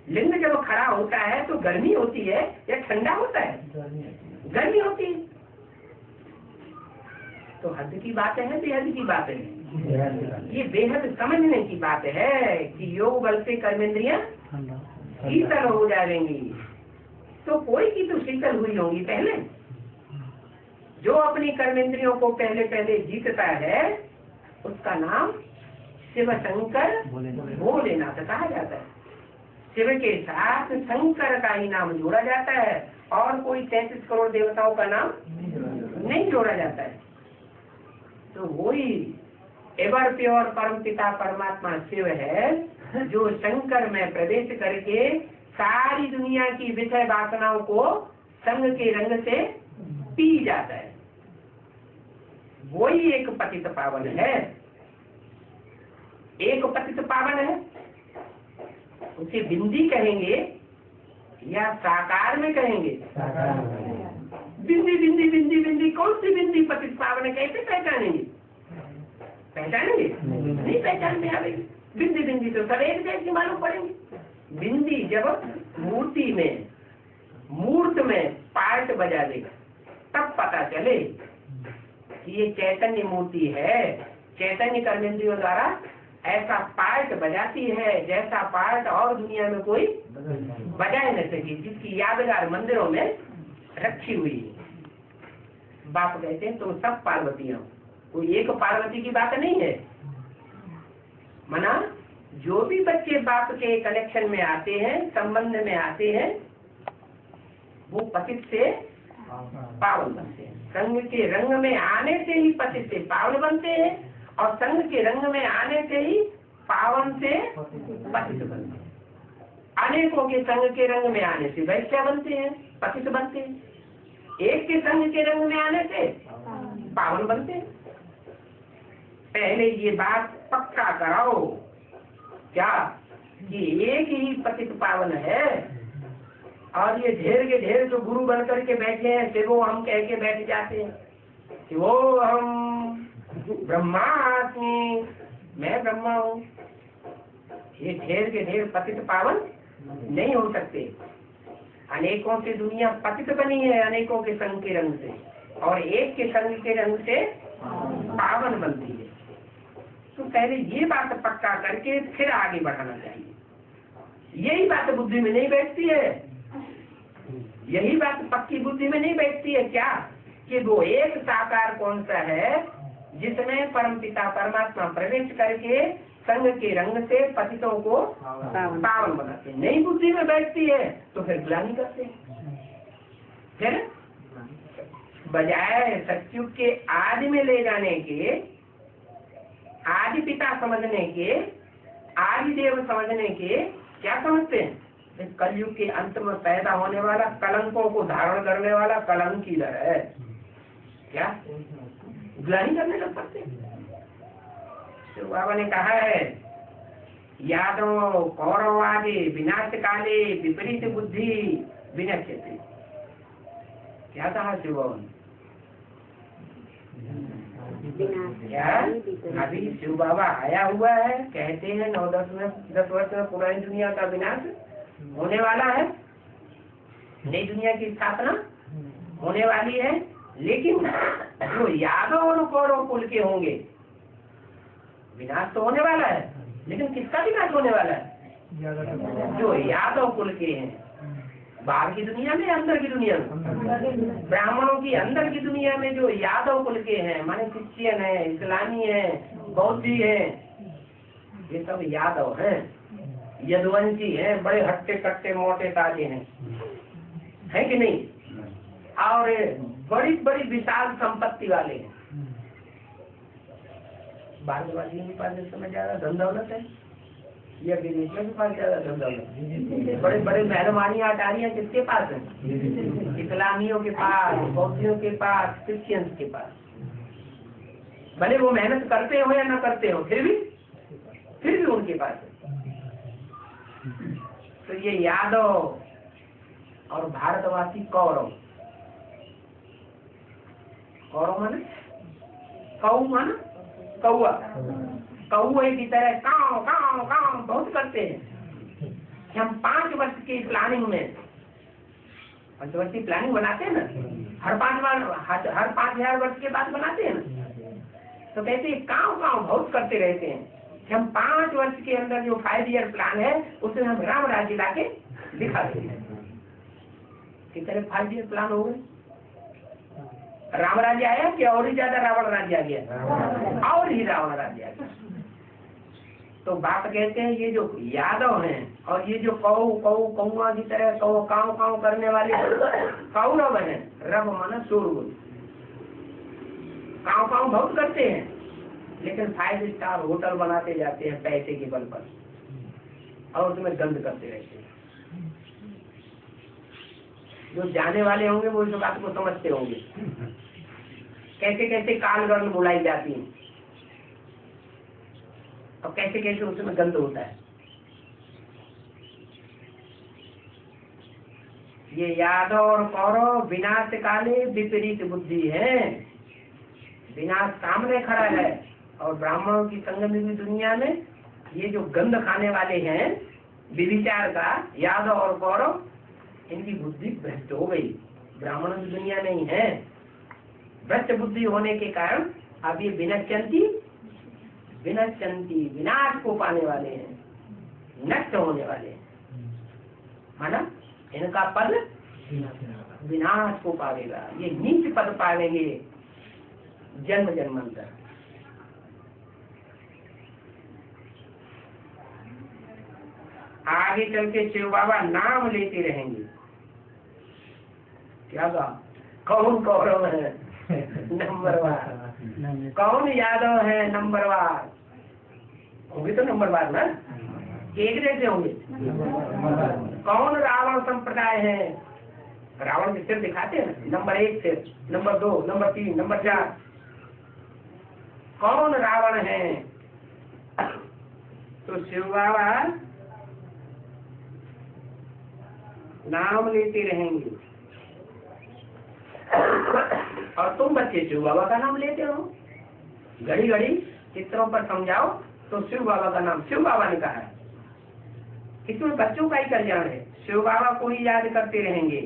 लिंग जब खड़ा होता है तो गर्मी होती है या ठंडा होता है? गर्मी होती है। तो हद की बात है, बेहद की बात है। ये बेहद समझने की बात है कि योग बल से कर्मेंद्रियां शीतल हो जाएंगी। तो कोई की तो शीतल हुई होंगी पहले। जो अपनी कर्मेंद्रियों को पहले पहले जीतता है उसका नाम शिव शंकर भोलेनाथ कहा जाता है। शिव के साथ शंकर का ही नाम जोड़ा जाता है और कोई 33 करोड़ देवताओं का नाम नहीं जोड़ा जाता है। तो वही एवर प्योर परम पिता परमात्मा शिव है जो शंकर में प्रवेश करके सारी दुनिया की विषय वासनाओं को संग के रंग से पी जाता है। वही एक पतित पावन है। एक पतित पावन है, उसे बिंदी कहेंगे या साकार में कहेंगे? बिंदी बिंदी बिंदी बिंदी, कौन सी बिंदी पतित पावन है? कैसे पहचानेंगे? पहचानेंगे नहीं, पहचान में आएगी। बिंदी बिंदी तो सब एक जैसी मालूम पड़ेंगे। बिंदी जब मूर्ति में मूर्त में पार्ट बजा देगा तब पता चले कि ये चैतन्य मूर्ति है। चैतन्य कर्मेंद्रियों द्वारा ऐसा पार्ट बजाती है जैसा पार्ट और दुनिया में कोई बजाए न सके, जिसकी यादगार मंदिरों में रखी हुई है। बाप कहते हैं तुम सब पार्वतियां, कोई एक पार्वती की बात नहीं है। मना जो भी बच्चे बाप के कनेक्शन में आते हैं, संबंध में आते हैं, वो पतित से पावन बनते हैं। संग के रंग में आने से ही पतित से पावन बनते हैं और संग के रंग में आने से ही पावन से पतित बनते हैं। अनेकों के संग के रंग में आने से वैश्य बनते हैं, पतित बनते हैं। एक के संग के रंग में आने से पावन बनते हैं। पहले ये बात पक्का कराओ क्या कि एक ही पतित पावन है और ये ढेर के ढेर जो गुरु बन करके बैठे हैं फिर वो हम कह के बैठ जाते हैं कि वो हम ब्रह्मास्मि, मैं ब्रह्मा हूँ। ये ढेर के ढेर पतित पावन नहीं हो सकते। अनेकों से दुनिया पतित बनी है, अनेकों के संग के रंग से, और एक के संग के रंग से पावन बनती है। तो पहले ये बात पक्का करके फिर आगे बढ़ाना चाहिए। यही बात बुद्धि में नहीं बैठती है, यही बात पक्की बुद्धि में नहीं बैठती है क्या कि वो एक साकार कौन सा है जिसमें परमपिता परमात्मा प्रवेश करके संग के रंग से पतितों को पावन बनाते हैं। नई बुद्धि में बैठती है तो फिर ग्लानि करते हैं। फिर बजाय सत्युग के आदि में ले जाने के, आदि पिता समझने के, आदि देव समझने के, क्या समझते हैं? इस कलयुग के अंत में पैदा होने वाला कलंकों को धारण करने वाला कलंकी है। क्या ग्लानि करने लग पड़ते? तो बाबा ने कहा है यादव कौरवादि विनाश काले विपरीत बुद्धि विनश्यति। क्या कहा शिव बाबा ने? क्या अभी शिव बाबा आया हुआ है, कहते हैं 9-10 वर्ष में पुरानी दुनिया का विनाश होने वाला है, नई दुनिया की स्थापना होने वाली है। लेकिन जो यादव और कौरव कुल के होंगे विनाश तो होने वाला है, लेकिन किसका विनाश होने वाला है? जो यादव कुल के हैं। बाहर की दुनिया में, अंदर की दुनिया में, ब्राह्मणों की अंदर की दुनिया में जो यादव कुल के हैं, माने क्रिश्चियन है, इस्लामी है, बौद्धि है, ये सब यादव हैं, यदुवंशी हैं, बड़े हट्टे कट्टे मोटे ताजे हैं, है कि नहीं? और बड़ी बड़ी विशाल संपत्ति वाले हैं। भारतवासियों के पास इस समय ज्यादा धन दौलत है या विदेशियों के पास ज्यादा धन दौलत? बड़े बड़े मेहरबानी अटारियां किसके पास है? इस्लामियों के पास, बौद्धियों के पास, क्रिश्चियंस के पास, भले वो मेहनत करते हो या ना करते हो, फिर भी उनके पास है। तो ये यादव और भारतवासी कौरव माने कौ माना कौआ, कौए की तरह काव काव काव बहुत करते हैं। हम 5 वर्ष की प्लानिंग में, पंचवर्षीय प्लानिंग बनाते हैं ना, हर 5,000 वर्ष के बाद बनाते हैं ना, तो कहते हैं काव काव बहुत करते रहते हैं। हम 5 वर्ष के अंदर जो 5 ईयर प्लान है उसमें हम राम राज्य लाके दिखा देते हैं। किस तरह 5 ईयर प्लान हो गए, राम राज्य आया कि और ही ज्यादा रावण राज्य आ गया, और ही रावण राज्य आ गया। तो बात कहते हैं ये जो यादव हैं और ये जो कौआ की तरह काव काव करने वाले कौरव हैं, रब माना शोरगुल, काव काव बहुत करते हैं, लेकिन 5 स्टार होटल बनाते जाते हैं पैसे के बल पर और उसमें गंद करते रहते हैं। जो जाने वाले होंगे वो इस बात को समझते होंगे, कैसे कैसे काल गर्ल बुलाई जाती है और कैसे कैसे उसमें गंद होता है। ये यादव और कौरव विनाश काले विपरीत बुद्धि है, विनाश सामने खड़ा है। और ब्राह्मणों की संगम की दुनिया में ये जो गंध खाने वाले हैं विचार का, यादव और कौरव, इनकी बुद्धि भ्रष्ट हो गई, ब्राह्मणों की दुनिया नहीं है। भ्रष्ट बुद्धि होने के कारण अब ये विनश्यंती विनाश को पाने वाले हैं, नष्ट होने वाले हैं, माना इनका पद विनाश को पावेगा, ये नीच पद पावेंगे जन्म जन्मांतर। आगे चल के शिव बाबा नाम लेते रहेंगे, क्या कहा, कौन कौरव है नंबरवार, कौन यादव है नंबरवार, होंगे तो नंबरवार ना, एक जैसे होंगे। कौन रावण संप्रदाय है, रावण के सिर दिखाते हैं, नंबर 1 सिर, नंबर 2, नंबर 3, नंबर 4, कौन रावण है। तो शिव बाबा नाम लेते रहेंगे और तुम बच्चे शिव बाबा का नाम लेते हो, घड़ी घड़ी चित्रों पर समझाओ तो शिव बाबा का नाम, शिव बाबा ने कहा है, इसमें बच्चों का ही कल्याण है। शिव बाबा को ही याद करते रहेंगे,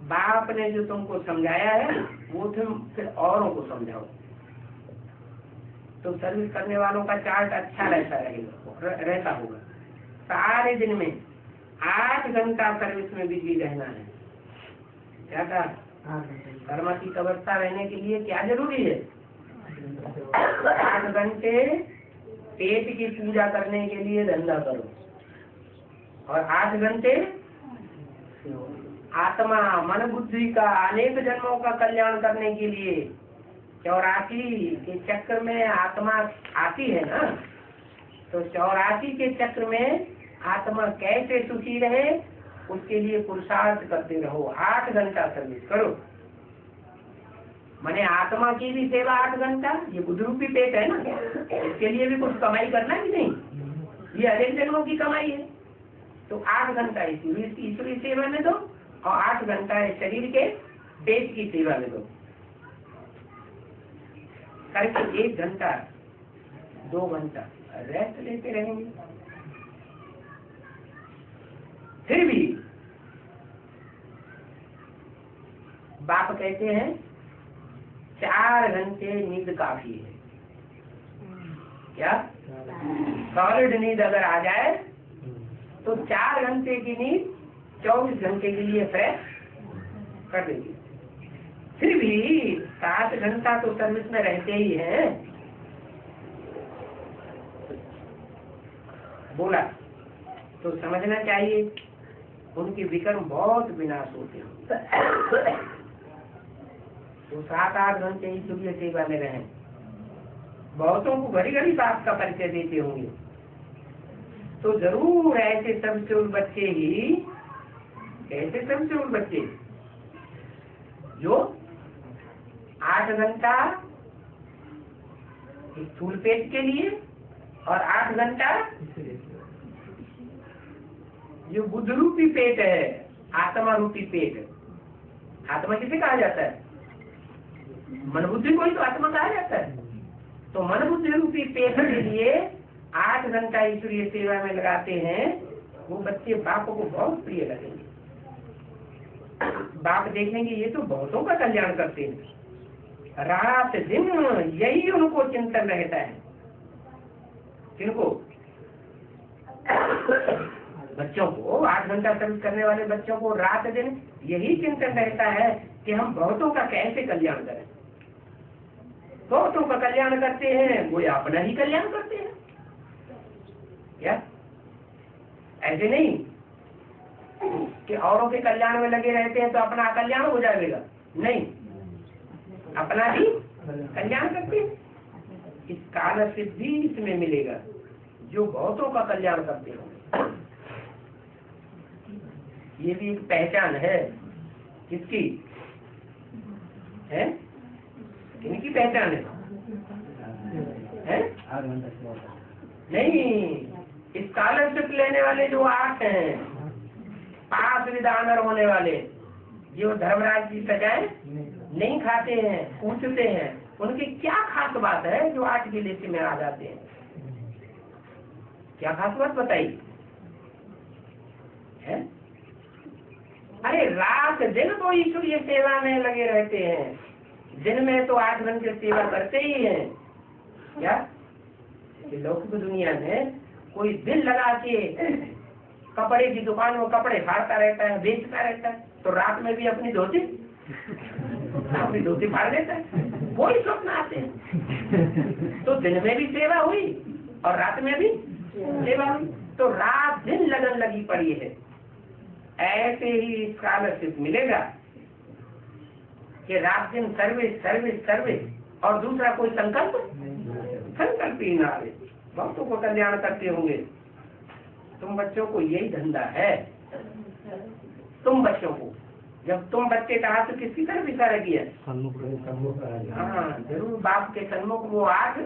बाप ने जो तुमको समझाया है वो तुम फिर औरों को समझाओ, तो सर्विस करने वालों का चार्ट अच्छा रहता होगा। सारे दिन में 8 घंटा सर्विस में बिजी रहना है। क्या कहा, कर्म की अवस्था रहने के लिए क्या जरूरी है, 8 घंटे पेट की पूजा करने के लिए धंधा करो और 8 घंटे आत्मा मन बुद्धि का अनेक जन्मों का कल्याण करने के लिए। 84 के चक्र में आत्मा आती है ना, तो 84 के चक्र में आत्मा कैसे सुखी रहे उसके लिए पुरुषार्थ करते रहो। 8 घंटा सर्विस करो, माने आत्मा की भी सेवा 8 घंटा, ये बुद्ध रूपी पेट है ना, इसके लिए भी कुछ कमाई करना है कि नहीं, ये अनेक जन्मों की कमाई है। तो 8 घंटा ईश्वरीय सेवा में दो और 8 घंटा शरीर के पेट की सेवा में दो, करके 1 घंटा 2 घंटा रेस्ट लेते रहेंगे। फिर भी बाप कहते हैं 4 घंटे नींद काफी है। क्या सॉलिड नींद अगर आ जाए तो 4 घंटे की नींद 24 घंटे के लिए फ्रेश कर देगी। फिर भी 7 घंटा तो सर्विस में रहते ही हैं। बोला तो समझना चाहिए उनके विकर्म बहुत विनाश होते हैं। तो 7-8 घंटे ईश्वरीय सेवा में रहें। बहुतों को घड़ी घड़ी बाप का परिचय देते होंगे, तो जरूर ऐसे सबसे बच्चे ही, ऐसे सबसे बच्चे जो 8 घंटा स्थूल पेट के लिए और 8 घंटा जो बुद्ध रूपी पेट है, आत्मा रूपी पेट। आत्मा किसे कहा जाता है? मन बुद्धि को ही तो आत्मा कहा जाता है। तो मन बुद्धि रूपी पेट के लिए 8 घंटा ईश्वरीय सेवा में लगाते हैं। वो बच्चे बाप को बहुत प्रिय लगेंगे। बाप देखेंगे ये तो बहुतों का कल्याण करते हैं, रात दिन यही उनको चिंतन रहता है। किनको? बच्चों को, 8 घंटा सर्विस करने वाले बच्चों को रात दिन यही चिंतन रहता है कि हम बहुतों का कैसे कल्याण करें। बहुतों का कल्याण करते हैं, वो अपना ही कल्याण करते हैं। क्या ऐसे नहीं कि औरों के कल्याण में लगे रहते हैं तो अपना कल्याण हो जाएगा? नहीं, अपना भी कल्याण करते हैं। इस काल सिद्धि इसमें मिलेगा, जो बहुतों का कल्याण करते हो। ये भी एक पहचान है। किसकी है? इनकी पहचान है? नहीं, स्कॉलरशिप लेने वाले जो 8 हैं, पास विदानर होने वाले, जो धर्मराज की सजाएं नहीं खाते हैं, पूछते हैं, उनकी क्या खास बात है जो 8 की लिस्ट में आ जाते हैं? क्या खास बात बताइए? है? अरे रात दिन तो ईश्वरीय सेवा में लगे रहते हैं। दिन में तो 8 घंटे सेवा करते ही हैं। क्या लौकिक दुनिया में कोई दिल लगा के कपड़े की दुकान में कपड़े फाड़ता रहता है, बेचता रहता है, तो रात में भी अपनी धोती फाड़ देता है। वही स्वप्न आते हैं। तो दिन में भी सेवा हुई और रात में भी सेवा हुई, तो रात दिन लगन लगी पड़ी है। ऐसे ही स्कॉलरशिप मिलेगा कि रात दिन सर्विस सर्विस सर्विस और दूसरा कोई संकल्प ही ना आवे। भक्तों को कल्याण करते होंगे। तुम बच्चों को यही धंधा है। तुम बच्चों को, जब तुम बच्चे कहा तो किसकी तरफ इशारा किया? हाँ, जरूर बाप के सन्मुख वो 8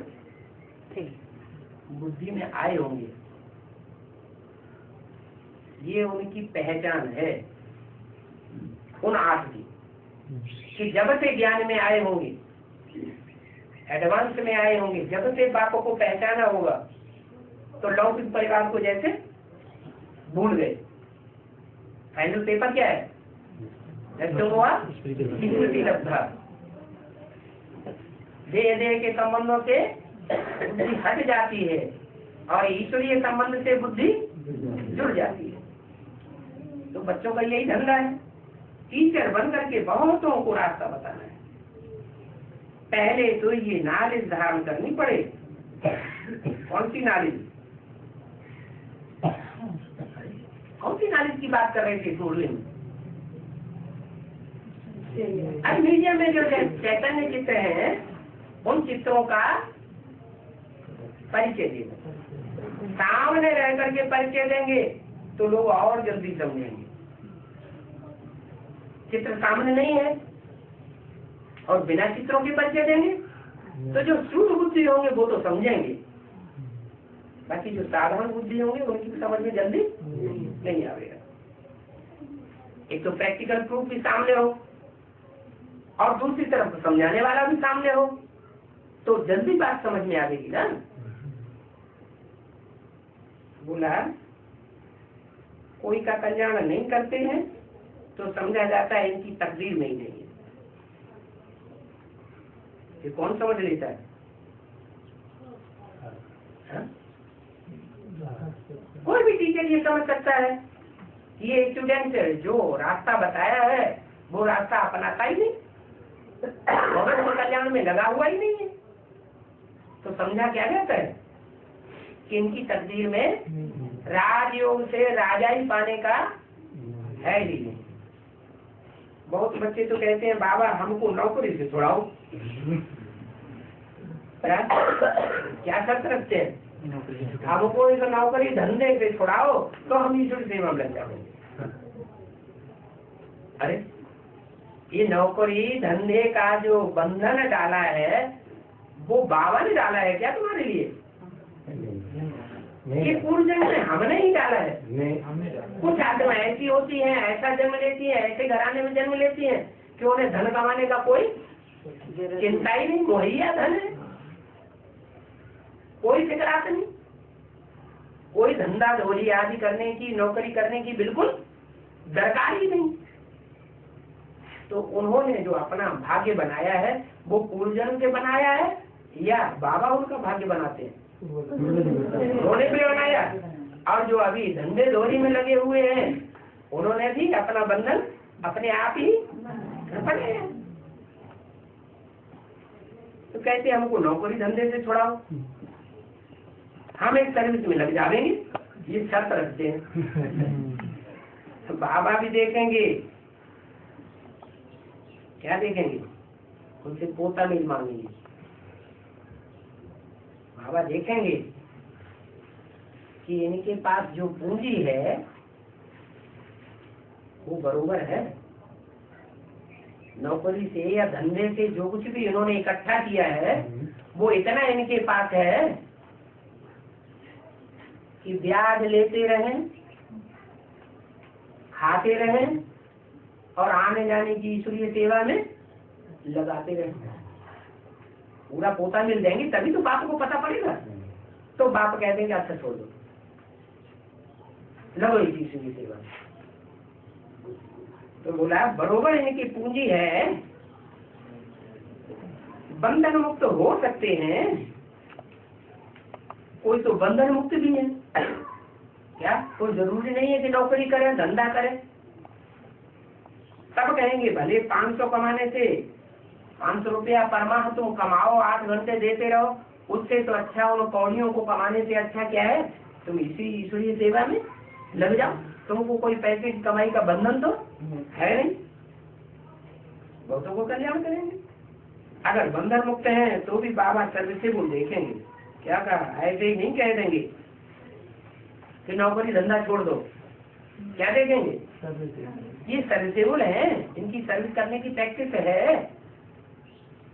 बुद्धि में आए होंगे। ये उनकी पहचान है उन 8 की, कि जब से ज्ञान में आए होंगे, एडवांस में आए होंगे, जब से बापों को पहचाना होगा, तो लौकिक परिवार को जैसे भूल गए। फाइनल पेपर क्या है? स्मृति लब्धा। देह देह के संबंधों से बुद्धि हट जाती है और ईश्वरीय संबंध से बुद्धि जुड़ जाती है। तो बच्चों का यही धंधा है, टीचर बन करके बहुतों को रास्ता बताना है। पहले तो ये नॉलेज धारण करनी पड़े। कौन सी नॉलेज? कौन सी नॉलेज की बात कर रहे थे सूर्य में? अब म्यूजियम में जो चैतन्य चित्र हैं, उन चित्रों का परिचय देना। सामने रह करके परिचय देंगे तो लोग और जल्दी समझेंगे। चित्र सामने नहीं है और बिना चित्रों के परिचय देंगे तो जो सूक्ष्म बुद्धि होंगे वो तो समझेंगे, बाकी जो साधारण बुद्धि होंगे उनकी समझ में जल्दी नहीं आएगा। एक तो प्रैक्टिकल प्रूफ भी सामने हो और दूसरी तरफ समझाने वाला भी सामने हो, तो जल्दी बात समझ में आएगी ना। बोला कोई का कल्याण नहीं करते हैं तो समझा जाता है इनकी तकदीर में ही नहीं है। ये कौन समझ लेता है? कोई भी टीचर ये समझ सकता है ये स्टूडेंट जो रास्ता बताया है वो रास्ता अपनाता ही नहीं, भगवान के कल्याण में लगा हुआ ही नहीं है। तो समझा क्या जाता है कि इनकी तकदीर में राजयोग से राजा ही पाने का है ही नहीं। बहुत बच्चे तो कहते हैं बाबा हमको नौकरी से छुड़ाओ। क्या शर्त रखते हैं? हमको इस नौकरी धंधे से छुड़ाओ तो हम ईश्वर सेवा में लग जाएंगे। अरे ये नौकरी धंधे का जो बंधन डाला है वो बाबा ने डाला है क्या तुम्हारे लिए? ये पूर्व जन्म में हमने ही डाला है। कुछ आत्मा ऐसी होती हैं, ऐसा जन्म लेती हैं, ऐसे घराने में जन्म लेती हैं कि उन्हें धन कमाने का कोई चिंता ही नहीं, मुहैया धन है, कोई फिक्रात नहीं, कोई धंधा धोली आदि करने की, नौकरी करने की बिल्कुल दरकार ही नहीं। तो उन्होंने जो अपना भाग्य बनाया है वो पूर्व जन्म से बनाया है या बाबा उनका भाग्य बनाते हैं? उन्होंने भी बनाया। और जो अभी धंधे धोरी में लगे हुए हैं उन्होंने भी अपना बंधन अपने आप ही बनाया। तो कहते हमको नौकरी धंधे से छुड़ाओ, हम एक सर्विस में लग जाएंगे, ये शर्त रखते हैं। तो बाबा भी देखेंगे, क्या देखेंगे? उनसे पोता मिल मांगेंगे। बाबा देखेंगे कि इनके पास जो पूंजी है वो बरोबर है, नौकरी से या धंधे से जो कुछ भी इन्होंने इकट्ठा किया है वो इतना इनके पास है कि ब्याज लेते रहें, खाते रहें और आने जाने की ईश्वरीय सेवा में लगाते रहें। पूरा पोता मिल जाएंगे तभी तो बाप को पता पड़ेगा। तो बाप कह देंगे अच्छा छोड़ दो, लगो इसी ईश्वरीय सेवा। तो बोला बरोबर इनकी पूंजी है, बंधन मुक्त हो सकते हैं, कोई तो बंधन मुक्त भी है। क्या कोई जरूरी नहीं है कि नौकरी करें, धंधा करें। तब कहेंगे भले 500 कमाने से 500 रुपया पर माह तुम कमाओ, 8 घंटे देते रहो, उससे तो अच्छा उन कौड़ियों को कमाने से अच्छा क्या है तुम इसी ईश्वरीय सेवा में लग जाओ। तुमको कोई पैसे की कमाई का बंधन तो है नहीं, बहुतों को कल्याण करेंगे। अगर बंधन मुक्त है तो भी बाबा सर्विसेबल देखेंगे। क्या कहा? ऐसे ही नहीं कह देंगे कि नौकरी धंधा छोड़ दो। क्या देखेंगे? ये सर्विसेबल है, इनकी सर्विस करने की प्रैक्टिस है,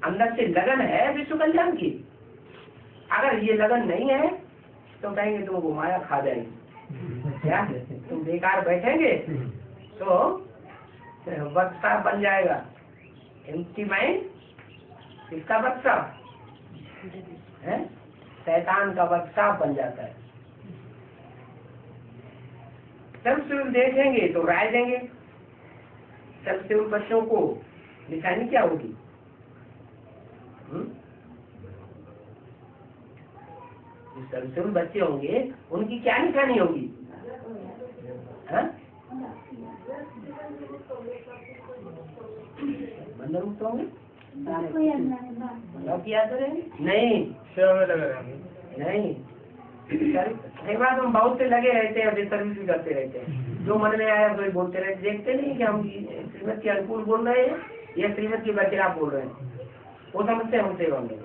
अंदर से लगन है विश्व कल्याण की। अगर ये लगन नहीं है तो कहेंगे तुमको माया खा जाएगी। क्या तुम बेकार बैठेंगे तो वर्कशॉप बन जाएगा। एम्प्टी माइंड किसका वर्कशॉप है? शैतान का वर्कशॉप बन जाता है। सर्वसेवक देखेंगे तो राय देंगे। सर्वसेवक बच्चों को निशानी क्या होगी? सर्वसेवक बच्चे होंगे उनकी क्या निशानी होगी? बंधन मुक्त होंगे, याद रहेंगे नहीं, सेवा में लगे रहेंगे नहीं। एक बार हम बहुत से लगे रहते हैं, अभी सर्विस भी करते रहते हैं, जो मन में आया वही बोलते रहते। देखते नहीं कि हम श्रीमत के अनुकूल बोल रहे हैं या श्रीमत के बरखिलाफ बोल रहे हैं। वो समझते हम सेवा में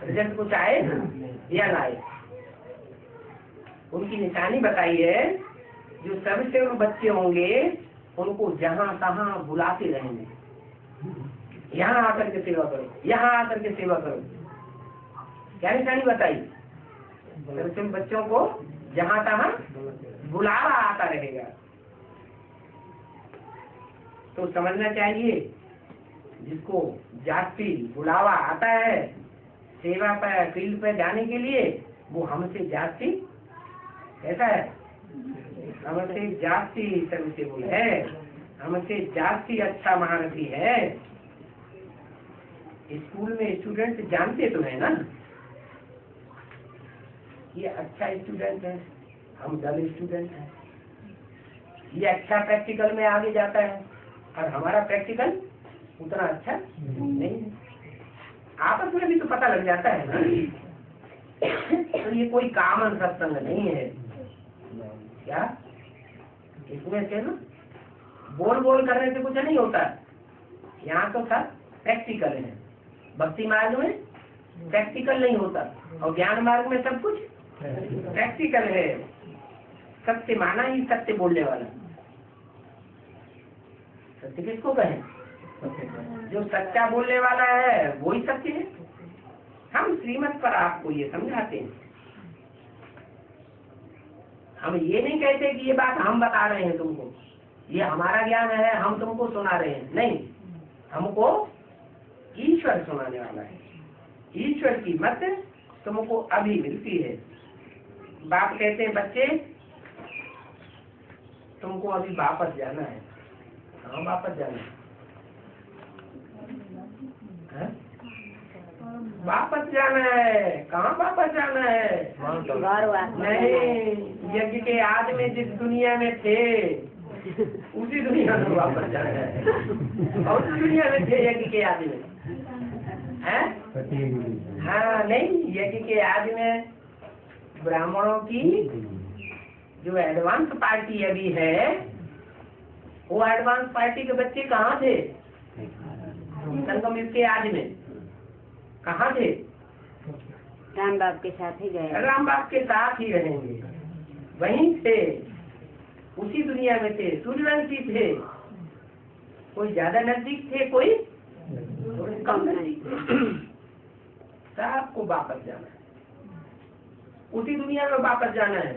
रिजल्ट कुछ आए या ना आए। उनकी निशानी बताइए। जो सर्वसेवक बच्चे होंगे उनको जहाँ तहाँ बुलाते रहेंगे, यहाँ आकर के सेवा करो, यहाँ आकर के सेवा करो। क्या निशानी बताई? सर्वसेवक बच्चों को जहाँ तहाँ बुलावा आता रहेगा। तो समझना चाहिए जिसको जाति बुलावा आता है सेवा पर, फील्ड पर जाने के लिए, वो हमसे जाति कैसा है? हमसे जाति सर्वसेवक है, हमसे जाति अच्छा महारथी है। स्कूल में स्टूडेंट जानते तो है ना ये अच्छा स्टूडेंट है, हम डल स्टूडेंट हैं। ये अच्छा प्रैक्टिकल में आगे जाता है और हमारा प्रैक्टिकल उतना अच्छा नहीं है। आपस में भी तो पता लग जाता है ना। तो ये कोई कॉमन सत्संग नहीं है। क्या इसमें से ना बोल करने से कुछ नहीं होता। यहाँ तो सब प्रैक्टिकल है। भक्ति मार्ग में प्रैक्टिकल नहीं होता और ज्ञान मार्ग में सब कुछ प्रैक्टिकल है। सत्य माना ही सत्य बोलने वाला। सत्य किसको कहें? जो सच्चा बोलने वाला है वो ही सत्य है। हम श्रीमत पर आपको ये समझाते हैं, हम ये नहीं कहते कि ये बात हम बता रहे हैं तुमको, ये हमारा ज्ञान है, हम तुमको सुना रहे हैं, नहीं, हमको ईश्वर सुनाने वाला है। ईश्वर की मत तुमको अभी मिलती है। बाप कहते हैं बच्चे तुमको अभी वापस जाना है। कहाँ वापस जाना है? वापस जाना है। कहाँ वापस जाना है? नहीं, यज्ञ के आदि में जिस दुनिया में थे उसी दुनिया में वापस जाना है। और उस दुनिया में थे यज्ञ के आदि में, हैं? हाँ, नहीं, यज्ञ के आदि में ब्राह्मणों की जो एडवांस पार्टी अभी है, वो एडवांस पार्टी के बच्चे कहाँ थे? संगम युग के आदि में कहाँ थे? राम बाप के साथ ही गए। राम बाप के साथ ही रहेंगे, वहीं थे, उसी दुनिया में थे, सूर्यवंशी थे। कोई ज्यादा नजदीक थे, कोई कम नजदीक थे। सबको वापस जाना है, उसी दुनिया में वापस जाना है।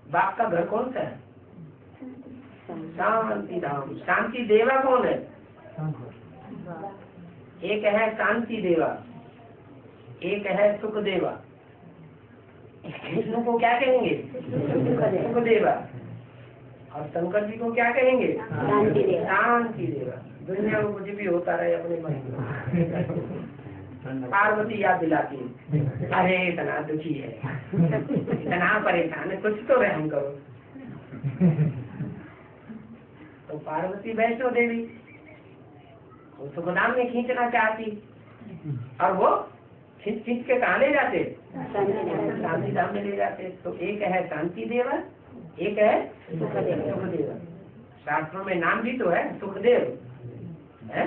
बाप का घर कौन सा है? शांति धाम। शांति देवा कौन है? एक है शांति देवा, एक है सुख देवा। विष्णु को क्या कहेंगे? सुख देवा। और शंकर जी को क्या कहेंगे? शांति देवा। शांति देवा। दुनिया में कुछ भी होता रहे अपने मन। पार्वती याद दिलाती है, अरे इतना दुखी है, इतना परेशान है, कुछ तो रहम करो। तो पार्वती वैष्णो देवी वो सुखधाम में खींचना चाहती, और वो खींच खींच के कहाँ ले जाते? शांति धाम में ले जाते। तो एक है शांति देवा, एक है सुखदेव। शास्त्रों में नाम भी तो है सुखदेव, है?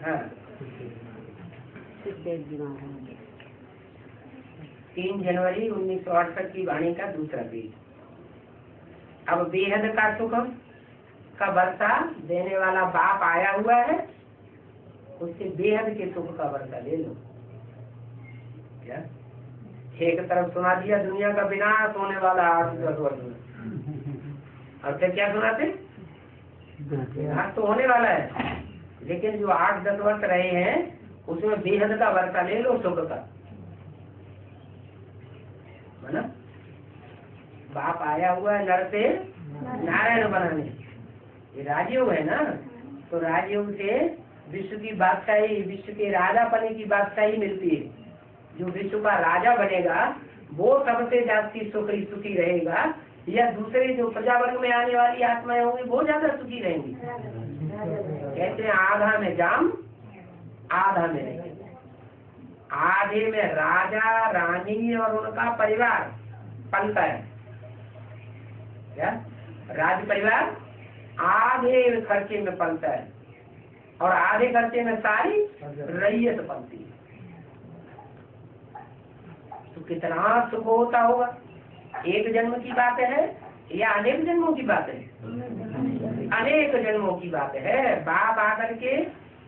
हाँ। 3 जनवरी 1968 की वाणी का दूसरा पेज। अब बेहद का सुख का वर्षा देने वाला बाप आया हुआ है, उससे बेहद के सुख का वर्षा ले लो। क्या एक तरफ सुना दिया दुनिया का विनाश होने वाला 8-10 वर्ष में, और फिर क्या सुनाते? विनाश तो होने वाला है, लेकिन जो 8-10 वर्ष रहे हैं उसमें बेहद का वर्षा ले लो, सुख का। है ना? बाप आया हुआ है नर से नारायण बनाने। ये राजयोग है ना, तो राजयोग से विश्व की बादशाही, विश्व के राजा बने की बादशाही मिलती है। जो विश्व का राजा बनेगा वो सबसे ज्यादा सुखी रहेगा, या दूसरे जो प्रजा वर्ग में आने वाली आत्माएं होंगी वो ज्यादा सुखी रहेंगी। कहते हैं आधा में जाम आधा में नहीं। आधे में राजा रानी और उनका परिवार पलता है। क्या? राज परिवार आधे खर्चे में पलता है, और आधे खर्चे में सारी रैयत पलती है। तो कितना सुख होता होगा? एक जन्म की बात है या अनेक जन्मों की बात है? अनेक जन्मों की बात है। बाप आकर के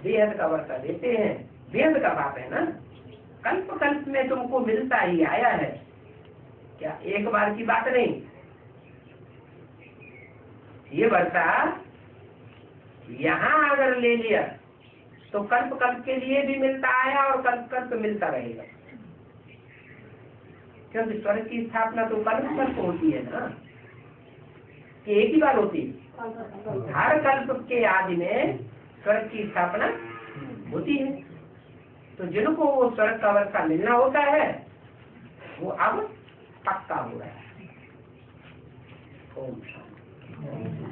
बेहद का वर्षा देते हैं, बेहद का बाप है ना। कल्प कल्प में तुमको मिलता ही आया है, क्या एक बार की बात नहीं। ये वर्षा यहाँ अगर ले लिया तो कल्प कल्प के लिए भी मिलता आया और कल्प कल्प मिलता रहेगा, क्योंकि स्वर्ग की स्थापना तो कल्प कल्प होती है ना, कि एक ही बार होती है। हर कल्प के आदि में स्वर्ग की स्थापना होती है। तो जिनको वो स्वर्ग का वर्षा मिलना होता है वो अब पक्का हो रहा है। ओम शांति।